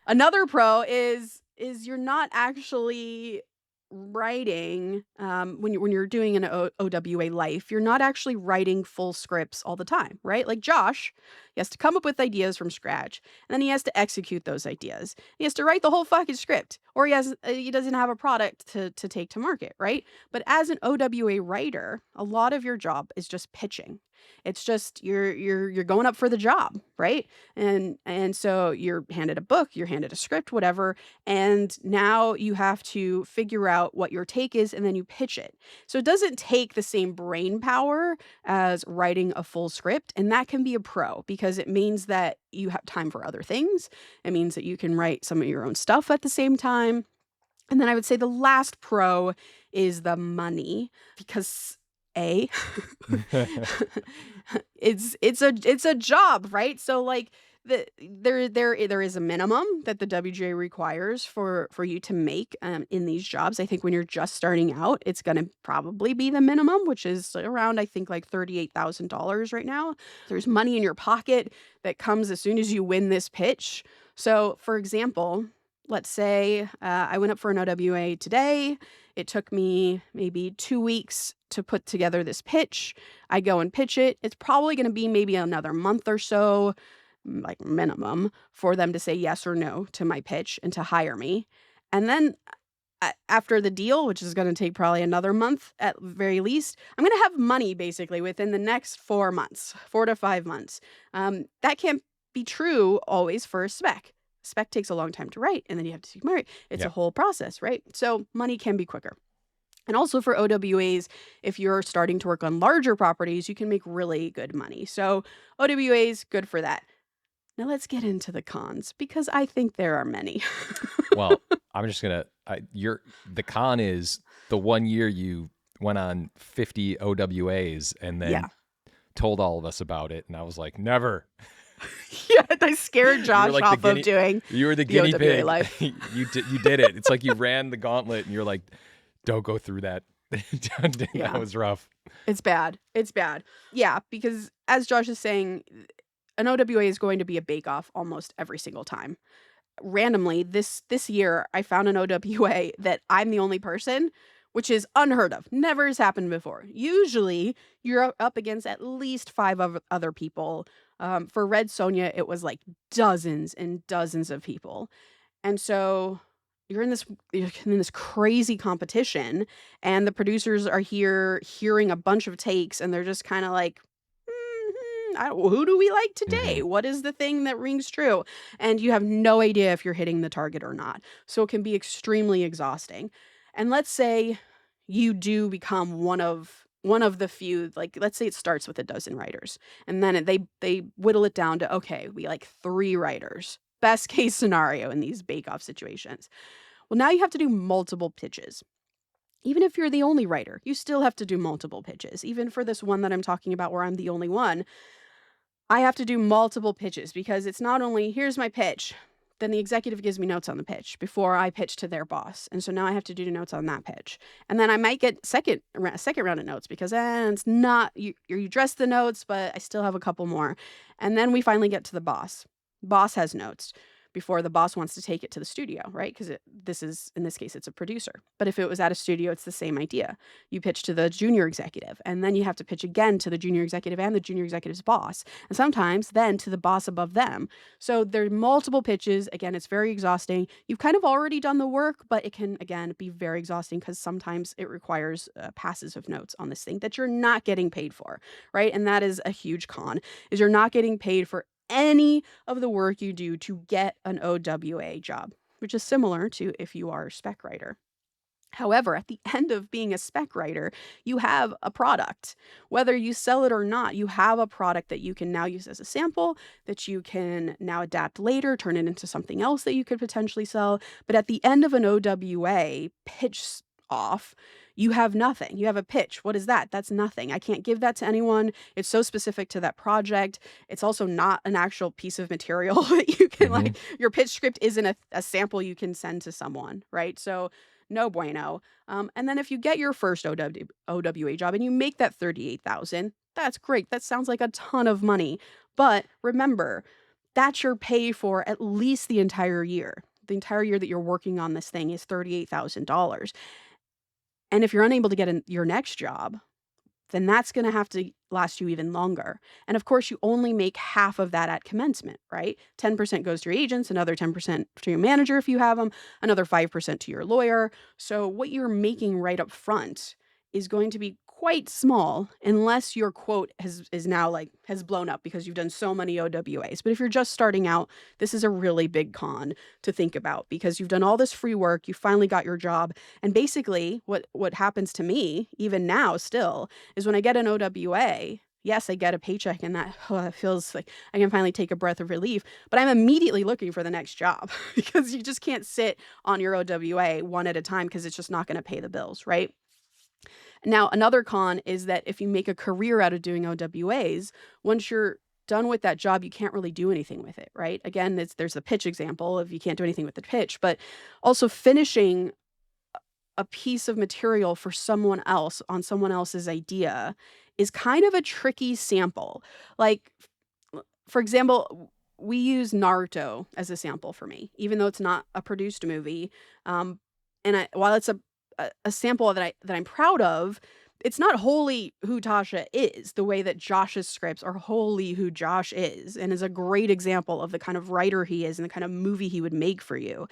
Another pro is you're not actually writing when you're doing an OWA life, you're not actually writing full scripts all the time, right? Like Josh, he has to come up with ideas from scratch, and then he has to execute those ideas. He has to write the whole fucking script, or he doesn't have a product to take to market, right? But as an OWA writer, a lot of your job is just pitching. It's just you're going up for the job, right? And so you're handed a book, you're handed a script, whatever, and now you have to figure out what your take is and then you pitch it. So it doesn't take the same brain power as writing a full script, and that can be a pro because it means that you have time for other things. It means that you can write some of your own stuff at the same time. And then I would say the last pro is the money because A it's a job, right? So like there is a minimum that the WGA requires for you to make in these jobs. I think when you're just starting out, it's going to probably be the minimum, which is around I think like $38,000 right now. There's money in your pocket that comes as soon as you win this pitch. So, for example, let's say I went up for an OWA today. It took me maybe 2 weeks to put together this pitch. I go and pitch it. It's probably going to be maybe another month or so, like minimum, for them to say yes or no to my pitch and to hire me. And then after the deal, which is going to take probably another month at very least, I'm going to have money basically within the next 4 months, 4 to 5 months. That can't be true always for a spec. Spec takes a long time to write, and then you have to marry. It's a whole process, right? So money can be quicker. And also for OWAs, if you're starting to work on larger properties, you can make really good money. So OWAs, good for that. Now let's get into the cons because I think there are many. Well, I'm just gonna. The con is the 1 year you went on 50 OWAs and then told all of us about it, and I was like, never. Yeah, I scared Josh like off of doing. You were the guinea pig. Life. you did it. It's like you ran the gauntlet, and you're like, don't go through that. That was rough. It's bad. It's bad. Yeah, because as Josh is saying, an OWA is going to be a bake-off almost every single time. Randomly, this year, I found an OWA that I'm the only person, which is unheard of. Never has happened before. Usually, you're up against at least 5 other people. For Red Sonja, it was like dozens and dozens of people. And so you're in this crazy competition, and the producers are here hearing a bunch of takes, and they're just kind of like, who do we like today? What is the thing that rings true? And you have no idea if you're hitting the target or not. So it can be extremely exhausting. And let's say you do become one of the few, like let's say it starts with a dozen writers, and then they whittle it down to, okay, we like 3 writers. Best case scenario in these bake-off situations. Well, now you have to do multiple pitches. Even if you're the only writer, you still have to do multiple pitches. Even for this one that I'm talking about where I'm the only one, I have to do multiple pitches because it's not only, here's my pitch, then the executive gives me notes on the pitch before I pitch to their boss. And so now I have to do notes on that pitch. And then I might get second round of notes because it's not, you address the notes, but I still have a couple more. And then we finally get to the boss. Boss has notes before the boss wants to take it to the studio, right? Because in this case, it's a producer. But if it was at a studio, it's the same idea. You pitch to the junior executive, and then you have to pitch again to the junior executive and the junior executive's boss, and sometimes then to the boss above them. So there are multiple pitches. Again, it's very exhausting. You've kind of already done the work, but it can, again, be very exhausting because sometimes it requires passes of notes on this thing that you're not getting paid for, right? And that is a huge con, is you're not getting paid for any of the work you do to get an OWA job, which is similar to if you are a spec writer. However, at the end of being a spec writer, you have a product. Whether you sell it or not, you have a product that you can now use as a sample, that you can now adapt later, turn it into something else that you could potentially sell. But at the end of an OWA pitch off, you have nothing. You have a pitch. What is that? That's nothing. I can't give that to anyone. It's so specific to that project. It's also not an actual piece of material that you can like, your pitch script isn't a sample you can send to someone, right? So no bueno. And then if you get your first OWA job and you make that $38,000, that's great. That sounds like a ton of money. But remember, that's your pay for at least the entire year. The entire year that you're working on this thing is $38,000. And if you're unable to get your next job, then that's going to have to last you even longer. And of course, you only make half of that at commencement, right? 10% goes to your agents, another 10% to your manager if you have them, another 5% to your lawyer. So what you're making right up front is going to be quite small unless your quote has blown up because you've done so many OWAs. But if you're just starting out, this is a really big con to think about because you've done all this free work, you finally got your job. And basically what happens to me, even now still, is when I get an OWA, yes, I get a paycheck and that feels like I can finally take a breath of relief, but I'm immediately looking for the next job because you just can't sit on your OWA one at a time because it's just not going to pay the bills, right? Now, another con is that if you make a career out of doing OWAs, once you're done with that job, you can't really do anything with it, right? Again, there's the pitch example of you can't do anything with the pitch, but also finishing a piece of material for someone else on someone else's idea is kind of a tricky sample. Like, for example, we use Naruto as a sample for me, even though it's not a produced movie. While it's a sample that I'm proud of, it's not wholly who Tasha is, the way that Josh's scripts are wholly who Josh is, and is a great example of the kind of writer he is and the kind of movie he would make for you.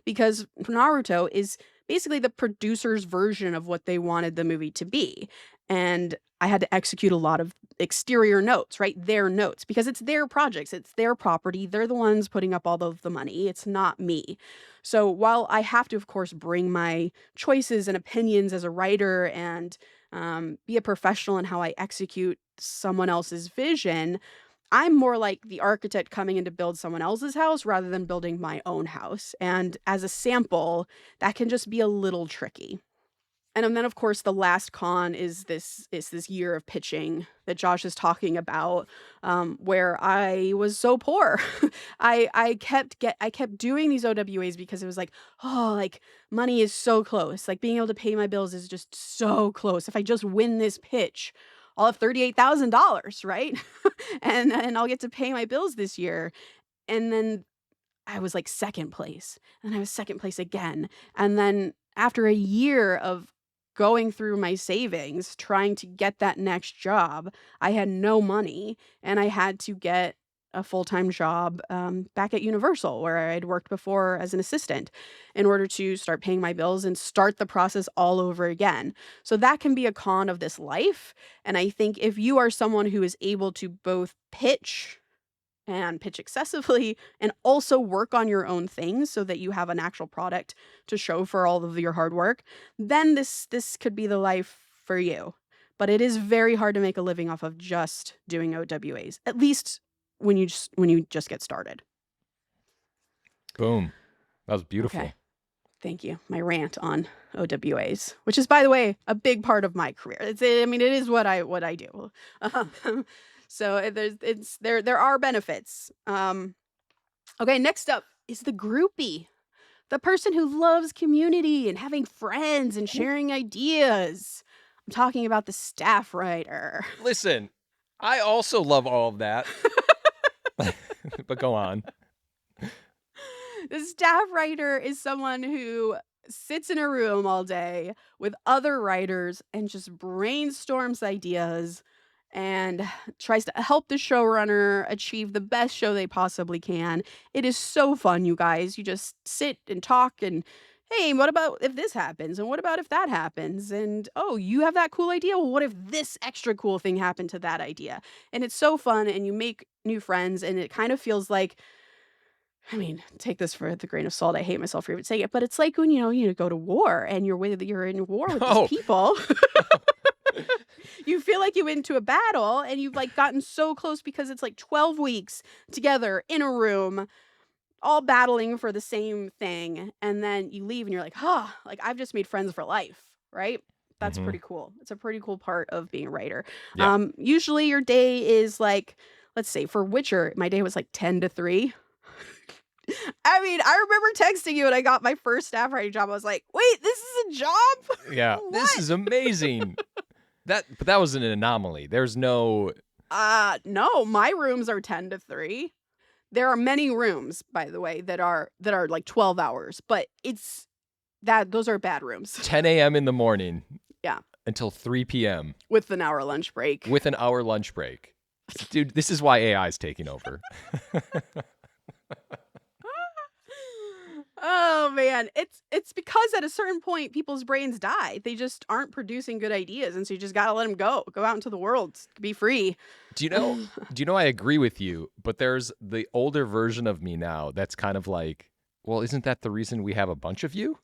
Because Naruto is basically the producer's version of what they wanted the movie to be. And I had to execute a lot of exterior notes, right? Their notes, because it's their projects, it's their property. They're the ones putting up all of the money. It's not me. So while I have to, of course, bring my choices and opinions as a writer and be a professional in how I execute someone else's vision, I'm more like the architect coming in to build someone else's house rather than building my own house. And as a sample, that can just be a little tricky. And then, of course, the last con is this year of pitching that Josh is talking about, where I was so poor. I kept doing these OWAs because it was like, oh, like money is so close. Like being able to pay my bills is just so close. If I just win this pitch, I'll have $38,000, right? and I'll get to pay my bills this year. And then I was like second place, and I was second place again. And then after a year of going through my savings, trying to get that next job, I had no money, and I had to get a full-time job back at Universal, where I'd worked before as an assistant, in order to start paying my bills and start the process all over again. So that can be a con of this life. And I think if you are someone who is able to both pitch and pitch excessively and also work on your own things so that you have an actual product to show for all of your hard work, then this could be the life for you. But it is very hard to make a living off of just doing OWAs, at least when you just get started. Boom. That was beautiful. Okay. Thank you. My rant on OWAs, which is, by the way, a big part of my career. It is what I do. So there are benefits. Okay, next up is the groupie. The person who loves community and having friends and sharing ideas. I'm talking about the staff writer. Listen, I also love all of that. But go on. The staff writer is someone who sits in a room all day with other writers and just brainstorms ideas and tries to help the showrunner achieve the best show they possibly can. It is so fun, you guys. You just sit and talk and, hey, what about if this happens? And what about if that happens? And oh, you have that cool idea. Well, what if this extra cool thing happened to that idea? And it's so fun, and you make new friends, and it kind of feels like, I mean, take this for the grain of salt. I hate myself for even saying it, but it's like when you go to war and you're in war with these Oh, people. You feel like you went into a battle and you've like gotten so close because it's like 12 weeks together in a room, all battling for the same thing. And then you leave and you're like, like I've just made friends for life, right? That's mhm. pretty cool. It's a pretty cool part of being a writer. Yeah. Usually your day is like, let's say for Witcher, my day was like 10 to 3. I mean, I remember texting you when I got my first staff writing job. I was like, wait, this is a job? Yeah. This What? is amazing. But that was an anomaly. There's no. No, my rooms are 10 to 3. There are many rooms, by the way, that are like 12 hours, but those are bad rooms. 10 a.m. in the morning. Yeah. Until 3 p.m. With an hour lunch break. with an hour lunch break. Dude, this is why AI is taking over. Oh man, it's because at a certain point people's brains die. They just aren't producing good ideas, and so you just got to let them go out into the world, be free. Do you know I agree with you, but there's the older version of me now that's kind of like, well, isn't that the reason we have a bunch of you?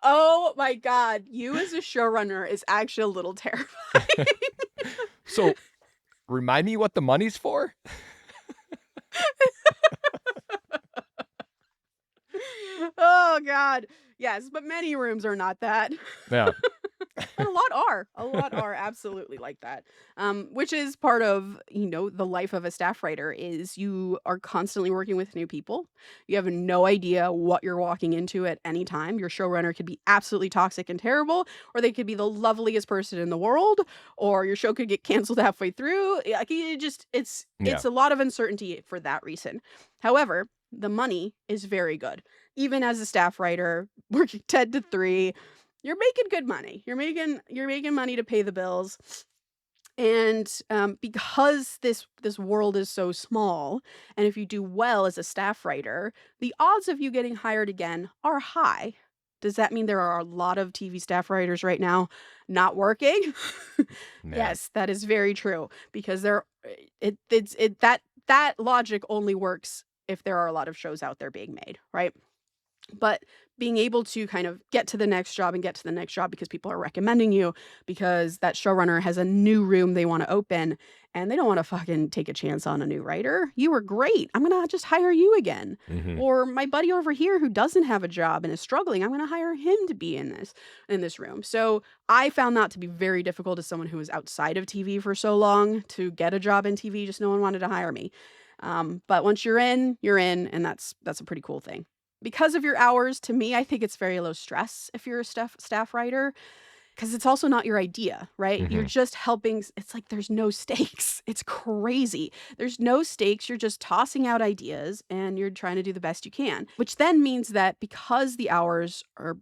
Oh my god, you as a showrunner is actually a little terrifying. So, remind me what the money's for? Oh god. Yes, but many rooms are not that. Yeah. But a lot are absolutely like that. Which is part of, the life of a staff writer is you are constantly working with new people. You have no idea what you're walking into at any time. Your showrunner could be absolutely toxic and terrible, or they could be the loveliest person in the world, or your show could get canceled halfway through. Like it's Yeah. a lot of uncertainty for that reason. However, the money is very good. Even as a staff writer, working 10 to 3, you're making good money. You're making money to pay the bills. And because this world is so small, and if you do well as a staff writer, the odds of you getting hired again are high. Does that mean there are a lot of TV staff writers right now not working? Man. Yes, that is very true, because that logic only works if there are a lot of shows out there being made, right? But being able to kind of get to the next job and get to the next job because people are recommending you, because that showrunner has a new room they want to open and they don't want to fucking take a chance on a new writer. You were great. I'm going to just hire you again. Mhm. Or my buddy over here who doesn't have a job and is struggling, I'm going to hire him to be in this room. So I found that to be very difficult as someone who was outside of TV for so long to get a job in TV. Just no one wanted to hire me. But once you're in, and that's a pretty cool thing. Because of your hours, to me, I think it's very low stress if you're a staff writer, because it's also not your idea, right? You're Mhm. just helping. It's like there's no stakes. It's crazy. There's no stakes. You're just tossing out ideas and you're trying to do the best you can, which then means that because the hours are,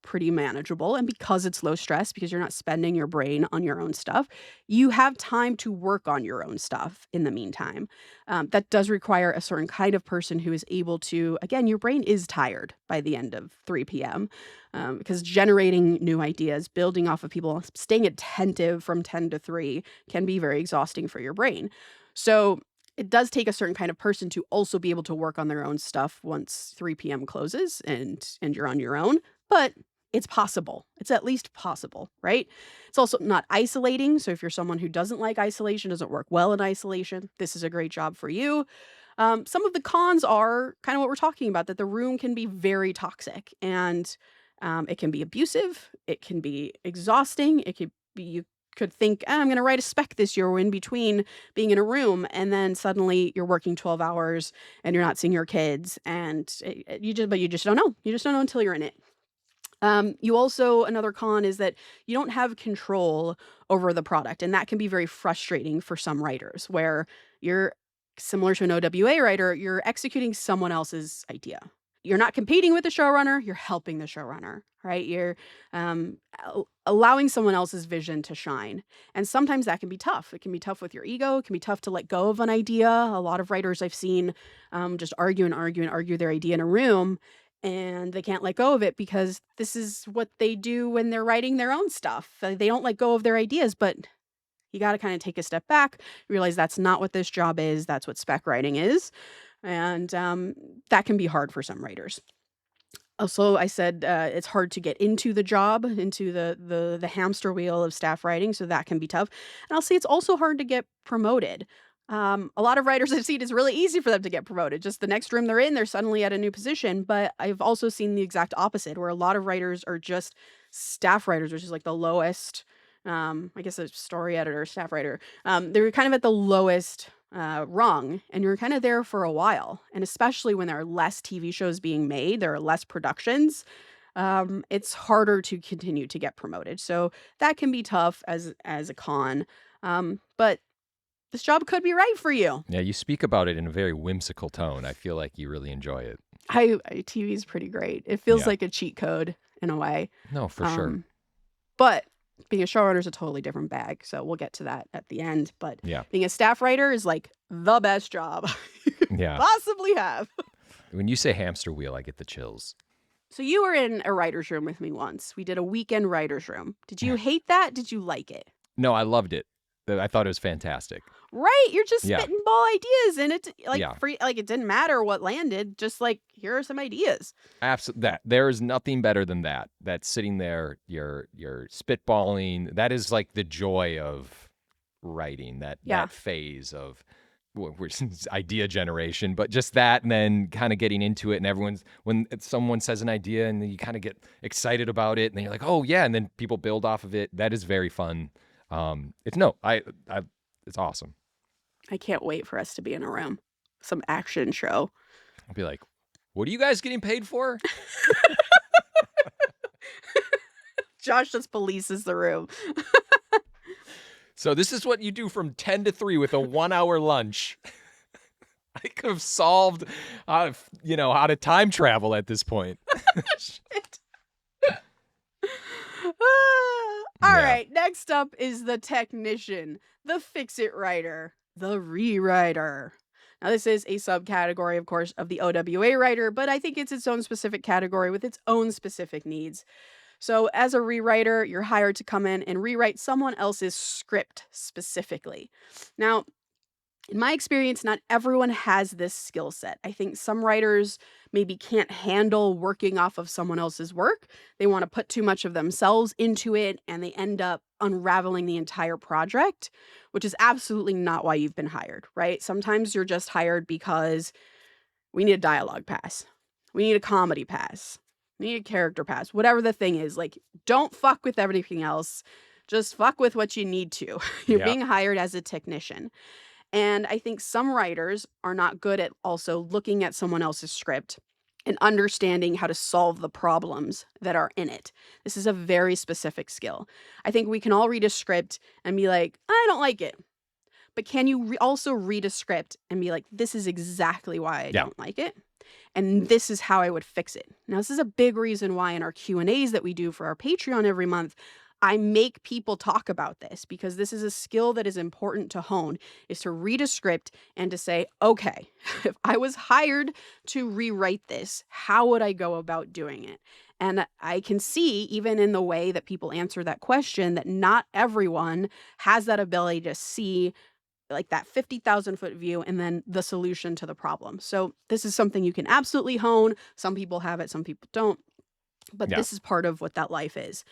pretty manageable, and because it's low stress, because you're not spending your brain on your own stuff, you have time to work on your own stuff in the meantime. That does require a certain kind of person who is able to, again, your brain is tired by the end of 3 p.m. Because generating new ideas, building off of people, staying attentive from 10 to 3 can be very exhausting for your brain. So it does take a certain kind of person to also be able to work on their own stuff once 3 p.m. closes and you're on your own. But it's possible. It's at least possible, right? It's also not isolating. So if you're someone who doesn't like isolation, doesn't work well in isolation, this is a great job for you. Some of the cons are kind of what we're talking about, that the room can be very toxic, and it can be abusive. It can be exhausting. You could think, I'm going to write a spec this year, or in between being in a room, and then suddenly you're working 12 hours and you're not seeing your kids, and you just don't know. You just don't know until you're in it. Another con is that you don't have control over the product, and that can be very frustrating for some writers, where you're similar to an OWA writer, you're executing someone else's idea. You're not competing with the showrunner, you're helping the showrunner, right? You're allowing someone else's vision to shine. And sometimes that can be tough. It can be tough with your ego. It can be tough to let go of an idea. A lot of writers I've seen just argue their idea in a room, and they can't let go of it because this is what they do when they're writing their own stuff. They don't let go of their ideas, but you got to kind of take a step back, realize that's not what this job is. That's what spec writing is. And that can be hard for some writers. Also, I said it's hard to get into the job, into the hamster wheel of staff writing, so that can be tough. And I'll say it's also hard to get promoted. A lot of writers I've seen, it's really easy for them to get promoted. Just the next room they're in, they're suddenly at a new position. But I've also seen the exact opposite, where a lot of writers are just staff writers, which is like the lowest. I guess a story editor, staff writer. They're kind of at the lowest rung, and you're kind of there for a while. And especially when there are less TV shows being made, there are less productions. It's harder to continue to get promoted. So that can be tough as a con. But this job could be right for you. Yeah, you speak about it in a very whimsical tone. I feel like you really enjoy it. TV is pretty great. It feels Yeah. like a cheat code in a way. No, for sure. But being a showrunner is a totally different bag. So we'll get to that at the end. But Yeah. being a staff writer is like the best job you could Yeah. possibly have. When you say hamster wheel, I get the chills. So you were in a writer's room with me once. We did a weekend writer's room. Did you hate that? Did you like it? No, I loved it. I thought it was fantastic. Right, you're just Yeah. spitting ball ideas, and it like Yeah. free. Like it didn't matter what landed. Just like here are some ideas. Absolutely. There is nothing better than that. That's sitting there, you're spitballing. That is like the joy of writing, Yeah. that phase of idea generation, but just that, and then kind of getting into it, and when someone says an idea and then you kind of get excited about it, and then you're like, oh yeah, and then people build off of it. That is very fun. It's awesome. I can't wait for us to be in a room, some action show. I'll be like, what are you guys getting paid for? Josh just polices the room. So this is what you do from 10 to 3 with a 1-hour lunch. I could have solved how to time travel at this point. Shit. All Yeah. right, next up is the technician, the fix-it writer, the rewriter. Now, this is a subcategory, of course, of the OWA writer, but I think it's its own specific category with its own specific needs. So as a rewriter, you're hired to come in and rewrite someone else's script specifically. Now, in my experience, not everyone has this skill set. I think some writers maybe can't handle working off of someone else's work. They want to put too much of themselves into it, and they end up unraveling the entire project, which is absolutely not why you've been hired, right? Sometimes you're just hired because we need a dialogue pass. We need a comedy pass. We need a character pass. Whatever the thing is, like, don't fuck with everything else. Just fuck with what you need to. You're Yeah. being hired as a technician. And I think some writers are not good at also looking at someone else's script and understanding how to solve the problems that are in it. This is a very specific skill. I think we can all read a script and be like, I don't like it. But can you also read a script and be like, this is exactly why I Yeah. don't like it? And this is how I would fix it. Now, this is a big reason why in our Q&As that we do for our Patreon every month, I make people talk about this, because this is a skill that is important to hone, is to read a script and to say, okay, if I was hired to rewrite this, how would I go about doing it? And I can see, even in the way that people answer that question, that not everyone has that ability to see like that 50,000 foot view and then the solution to the problem. So this is something you can absolutely hone. Some people have it, some people don't. But Yeah. this is part of what that life is.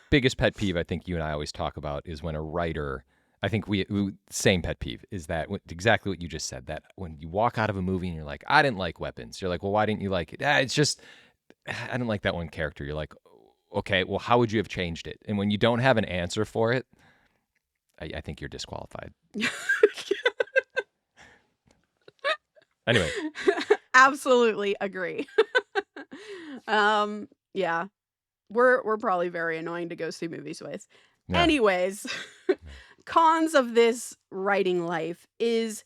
Biggest pet peeve I think you and I always talk about is when a writer, I think we same pet peeve, is that exactly what you just said, that when you walk out of a movie and you're like, I didn't like Weapons. You're like, well, why didn't you like it? It's just, I didn't like that one character. You're like, okay, well, how would you have changed it? And when you don't have an answer for it, I think you're disqualified. Anyway. Absolutely agree. Yeah. We're probably very annoying to go see movies with. Yeah. Anyways, cons of this writing life is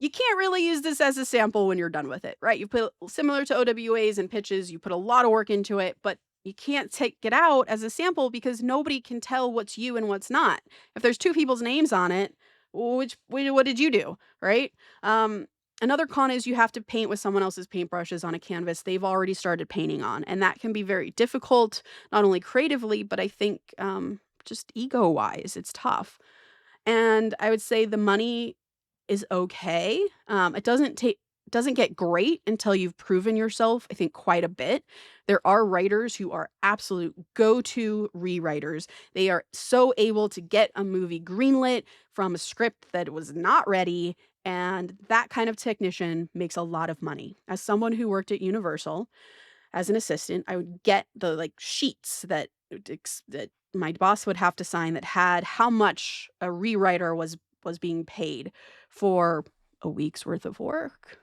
you can't really use this as a sample when you're done with it, right? You put, similar to OWAs and pitches, you put a lot of work into it, but you can't take it out as a sample because nobody can tell what's you and what's not. If there's two people's names on it, what did you do, right? Another con is you have to paint with someone else's paintbrushes on a canvas they've already started painting on, and that can be very difficult, not only creatively, but I think just ego-wise, it's tough. And I would say the money is okay. It doesn't get great until you've proven yourself, I think, quite a bit. There are writers who are absolute go-to rewriters. They are so able to get a movie greenlit from a script that was not ready, and that kind of technician makes a lot of money. As someone who worked at Universal as an assistant, I would get the like sheets that my boss would have to sign that had how much a rewriter was being paid for a week's worth of work.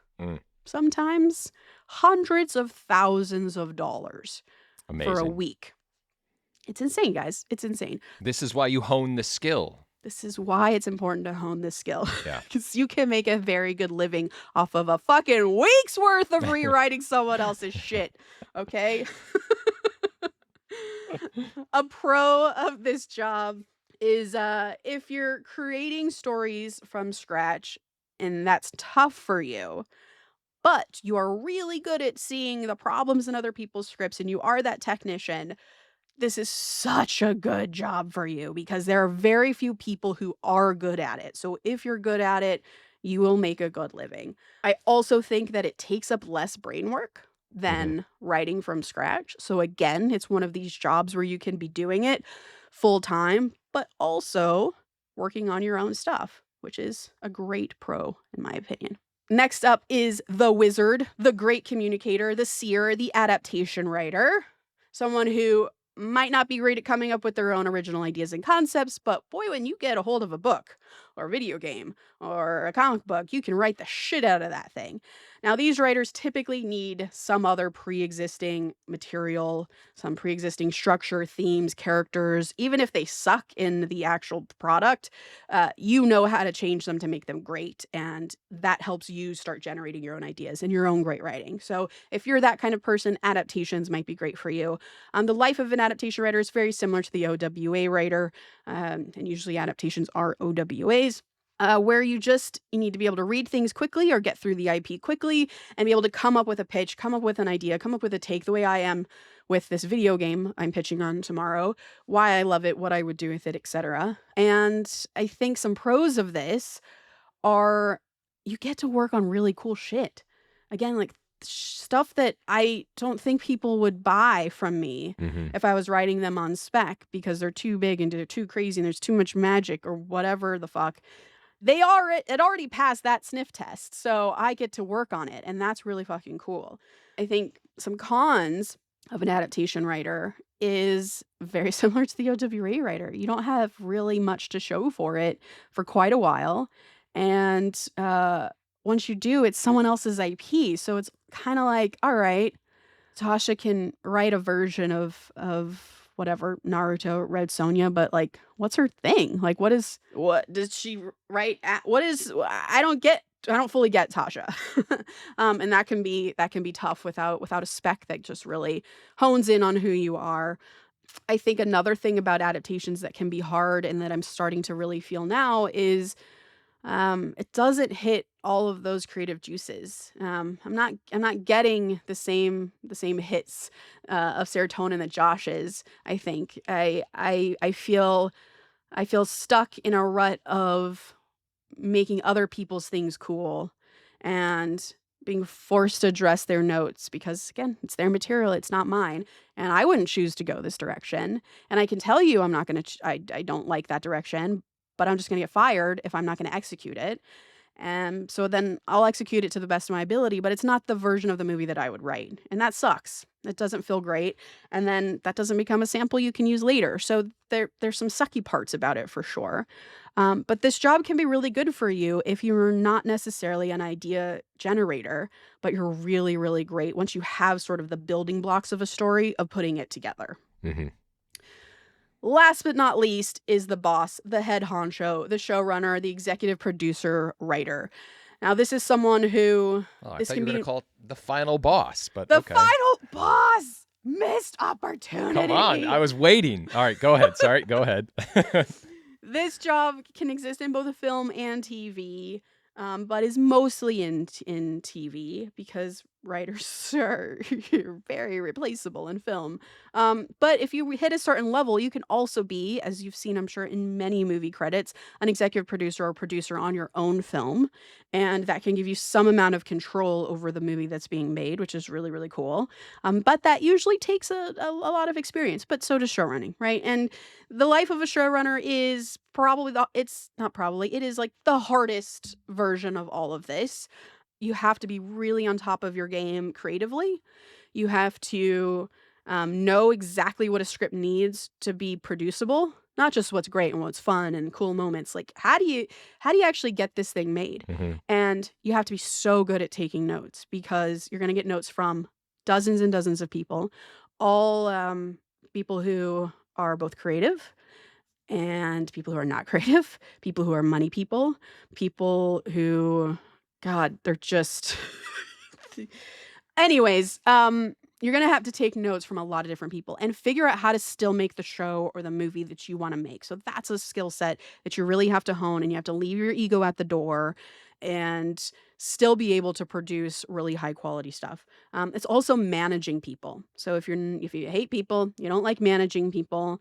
Sometimes hundreds of thousands of dollars for a Amazing. week. It's insane, guys. It's insane. This is why you hone the skill. This is why it's important to hone this skill. Yeah. Because you can make a very good living off of a fucking week's worth of rewriting someone else's shit. Okay? A pro of this job is if you're creating stories from scratch and that's tough for you, but you are really good at seeing the problems in other people's scripts and you are that technician, this is such a good job for you because there are very few people who are good at it. So if you're good at it, you will make a good living. I also think that it takes up less brain work than writing from scratch. So again, it's one of these jobs where you can be doing it full time, but also working on your own stuff, which is a great pro in my opinion. Next up is the wizard, the great communicator, the seer, the adaptation writer, someone who might not be great at coming up with their own original ideas and concepts, but boy, when you get a hold of a book or a video game or a comic book, you can write the shit out of that thing. Now, these writers typically need some other pre-existing material, some pre-existing structure, themes, characters. Even if they suck in the actual product, you know how to change them to make them great, and that helps you start generating your own ideas and your own great writing. So if you're that kind of person, adaptations might be great for you. The life of an adaptation writer is very similar to the OWA writer, and usually adaptations are OWAs. Where you need to be able to read things quickly or get through the IP quickly and be able to come up with a pitch, come up with an idea, come up with a take the way I am with this video game I'm pitching on tomorrow, why I love it, what I would do with it, etc. And I think some pros of this are you get to work on really cool shit. Again, like stuff that I don't think people would buy from me if I was writing them on spec because they're too big and they're too crazy and there's too much magic or whatever the fuck. It already passed that sniff test, so I get to work on it, and that's really fucking cool. I think some cons of an adaptation writer is very similar to the OWA writer. You don't have really much to show for it for quite a while, and once you do, it's someone else's IP, so it's kind of like, all right, Tasha can write a version of whatever Naruto Red Sonja, but like, what's her thing? Like, what does she write at? I don't fully get Tasha. And that can be tough without a spec that just really hones in on who you are. I think another thing about adaptations that can be hard and that I'm starting to really feel now is it doesn't hit all of those creative juices. I'm not getting the same hits of serotonin that Josh is. I think I feel stuck in a rut of making other people's things cool and being forced to address their notes because again, it's their material, it's not mine, and I wouldn't choose to go this direction. And I can tell you, I'm not going to. I don't like that direction. But I'm just going to get fired if I'm not going to execute it. And so then I'll execute it to the best of my ability, but it's not the version of the movie that I would write. And that sucks. It doesn't feel great. And then that doesn't become a sample you can use later. So there's some sucky parts about it for sure. But this job can be really good for you if you're not necessarily an idea generator, but you're really, really great once you have sort of the building blocks of a story of putting it together. Last but not least is the boss, the head honcho, the showrunner, the executive producer, writer. Now, this is someone who Oh, I this thought can you were going be to call it the final boss, but the okay. final boss. Missed opportunity. Come on. I was waiting. All right, go ahead. Sorry, go ahead. This job can exist in both film and TV, but is mostly in TV because writers are very replaceable in film. But if you hit a certain level, you can also be, as you've seen, I'm sure, in many movie credits, an executive producer or producer on your own film. And that can give you some amount of control over the movie that's being made, which is really, really cool. But that usually takes a lot of experience, but so does showrunning, right? And the life of a showrunner is probably it is like the hardest version of all of this. You have to be really on top of your game creatively. You have to know exactly what a script needs to be producible, not just what's great and what's fun and cool moments. Like how do you actually get this thing made? Mhm. And you have to be so good at taking notes because you're going to get notes from dozens and dozens of people, all people who are both creative and people who are not creative, people who are money people who, God, they're just. Anyways, you're gonna have to take notes from a lot of different people and figure out how to still make the show or the movie that you want to make. So that's a skill set that you really have to hone, and you have to leave your ego at the door and still be able to produce really high quality stuff. It's also managing people. So if you hate people, you don't like managing people,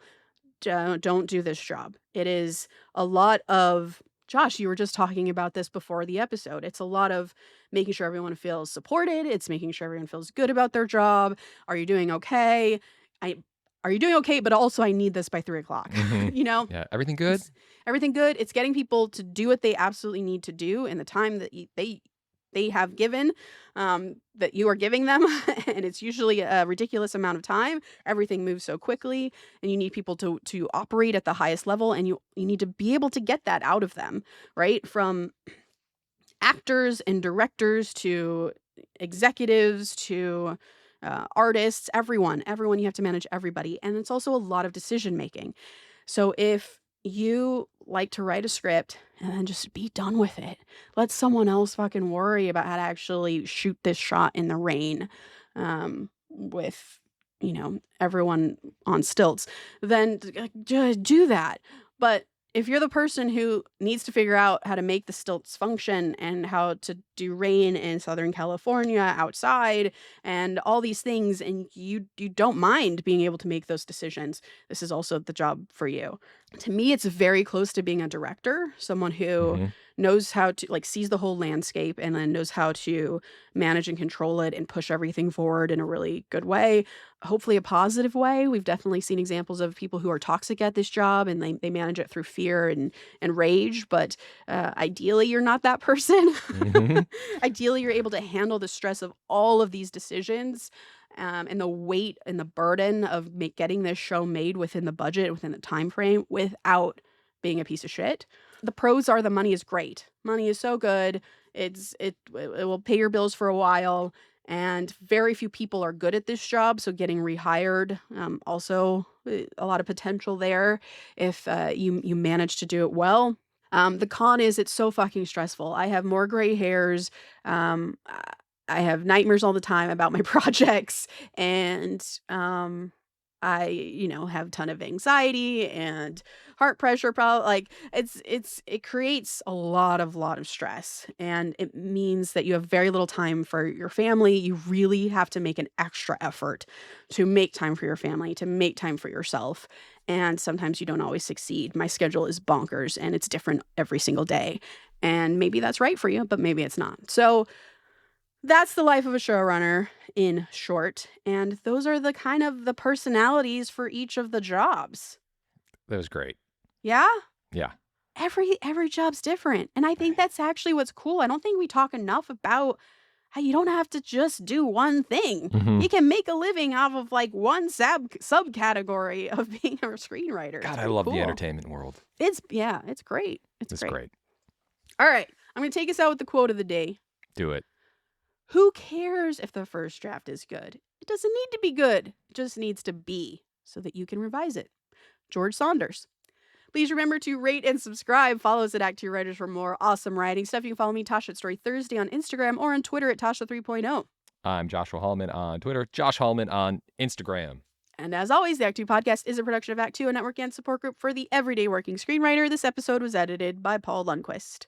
don't do this job. It is a lot of, Josh, you were just talking about this before the episode. It's a lot of making sure everyone feels supported. It's making sure everyone feels good about their job. Are you doing okay? I are you doing okay? But also, I need this by 3:00. Mhm. You know, Yeah, everything good? It's everything good. It's getting people to do what they absolutely need to do in the time that they have given, that you are giving them, and it's usually a ridiculous amount of time. Everything moves so quickly, and you need people to operate at the highest level, and you need to be able to get that out of them, right? From actors and directors to executives to artists, everyone, you have to manage everybody, and it's also a lot of decision making. So if you like to write a script and then just be done with it, let someone else fucking worry about how to actually shoot this shot in the rain, with, everyone on stilts, then do that. But if you're the person who needs to figure out how to make the stilts function and how to do rain in Southern California outside and all these things, and you don't mind being able to make those decisions, this is also the job for you. To me, it's very close to being a director, someone who Mhm. knows how to like sees the whole landscape and then knows how to manage and control it and push everything forward in a really good way, hopefully a positive way. We've definitely seen examples of people who are toxic at this job and they manage it through fear and rage, but ideally you're not that person. Mhm. Ideally you're able to handle the stress of all of these decisions, and the weight and the burden of getting this show made within the budget, within the time frame, without being a piece of shit. The pros are the money is great. Money is so good. It will pay your bills for a while, and very few people are good at this job. So getting rehired, also a lot of potential there if you manage to do it well. The con is it's so fucking stressful. I have more gray hairs. I have nightmares all the time about my projects, and I, have a ton of anxiety and heart pressure like it creates a lot of stress, and it means that you have very little time for your family. You really have to make an extra effort to make time for your family, to make time for yourself. And sometimes you don't always succeed. My schedule is bonkers and it's different every single day. And maybe that's right for you, but maybe it's not. So that's the life of a showrunner in short, and those are the kind of the personalities for each of the jobs. That was great. Yeah? Yeah. Every job's different, and I think that's actually what's cool. I don't think we talk enough about how you don't have to just do one thing. Mhm. You can make a living off of like one subcategory of being a screenwriter. It's God, I pretty love the cool. entertainment world. It's great. It's great. All right, I'm going to take us out with the quote of the day. Do it. Who cares if the first draft is good? It doesn't need to be good. It just needs to be so that you can revise it. George Saunders. Please remember to rate and subscribe. Follow us at ActTwoWriters for more awesome writing stuff. You can follow me, Tasha at Story Thursday on Instagram or on Twitter at Tasha 3.0. I'm Joshua Hallman on Twitter, Josh Hallman on Instagram. And as always, the Act Two podcast is a production of Act Two, a network and support group for the everyday working screenwriter. This episode was edited by Paul Lundquist.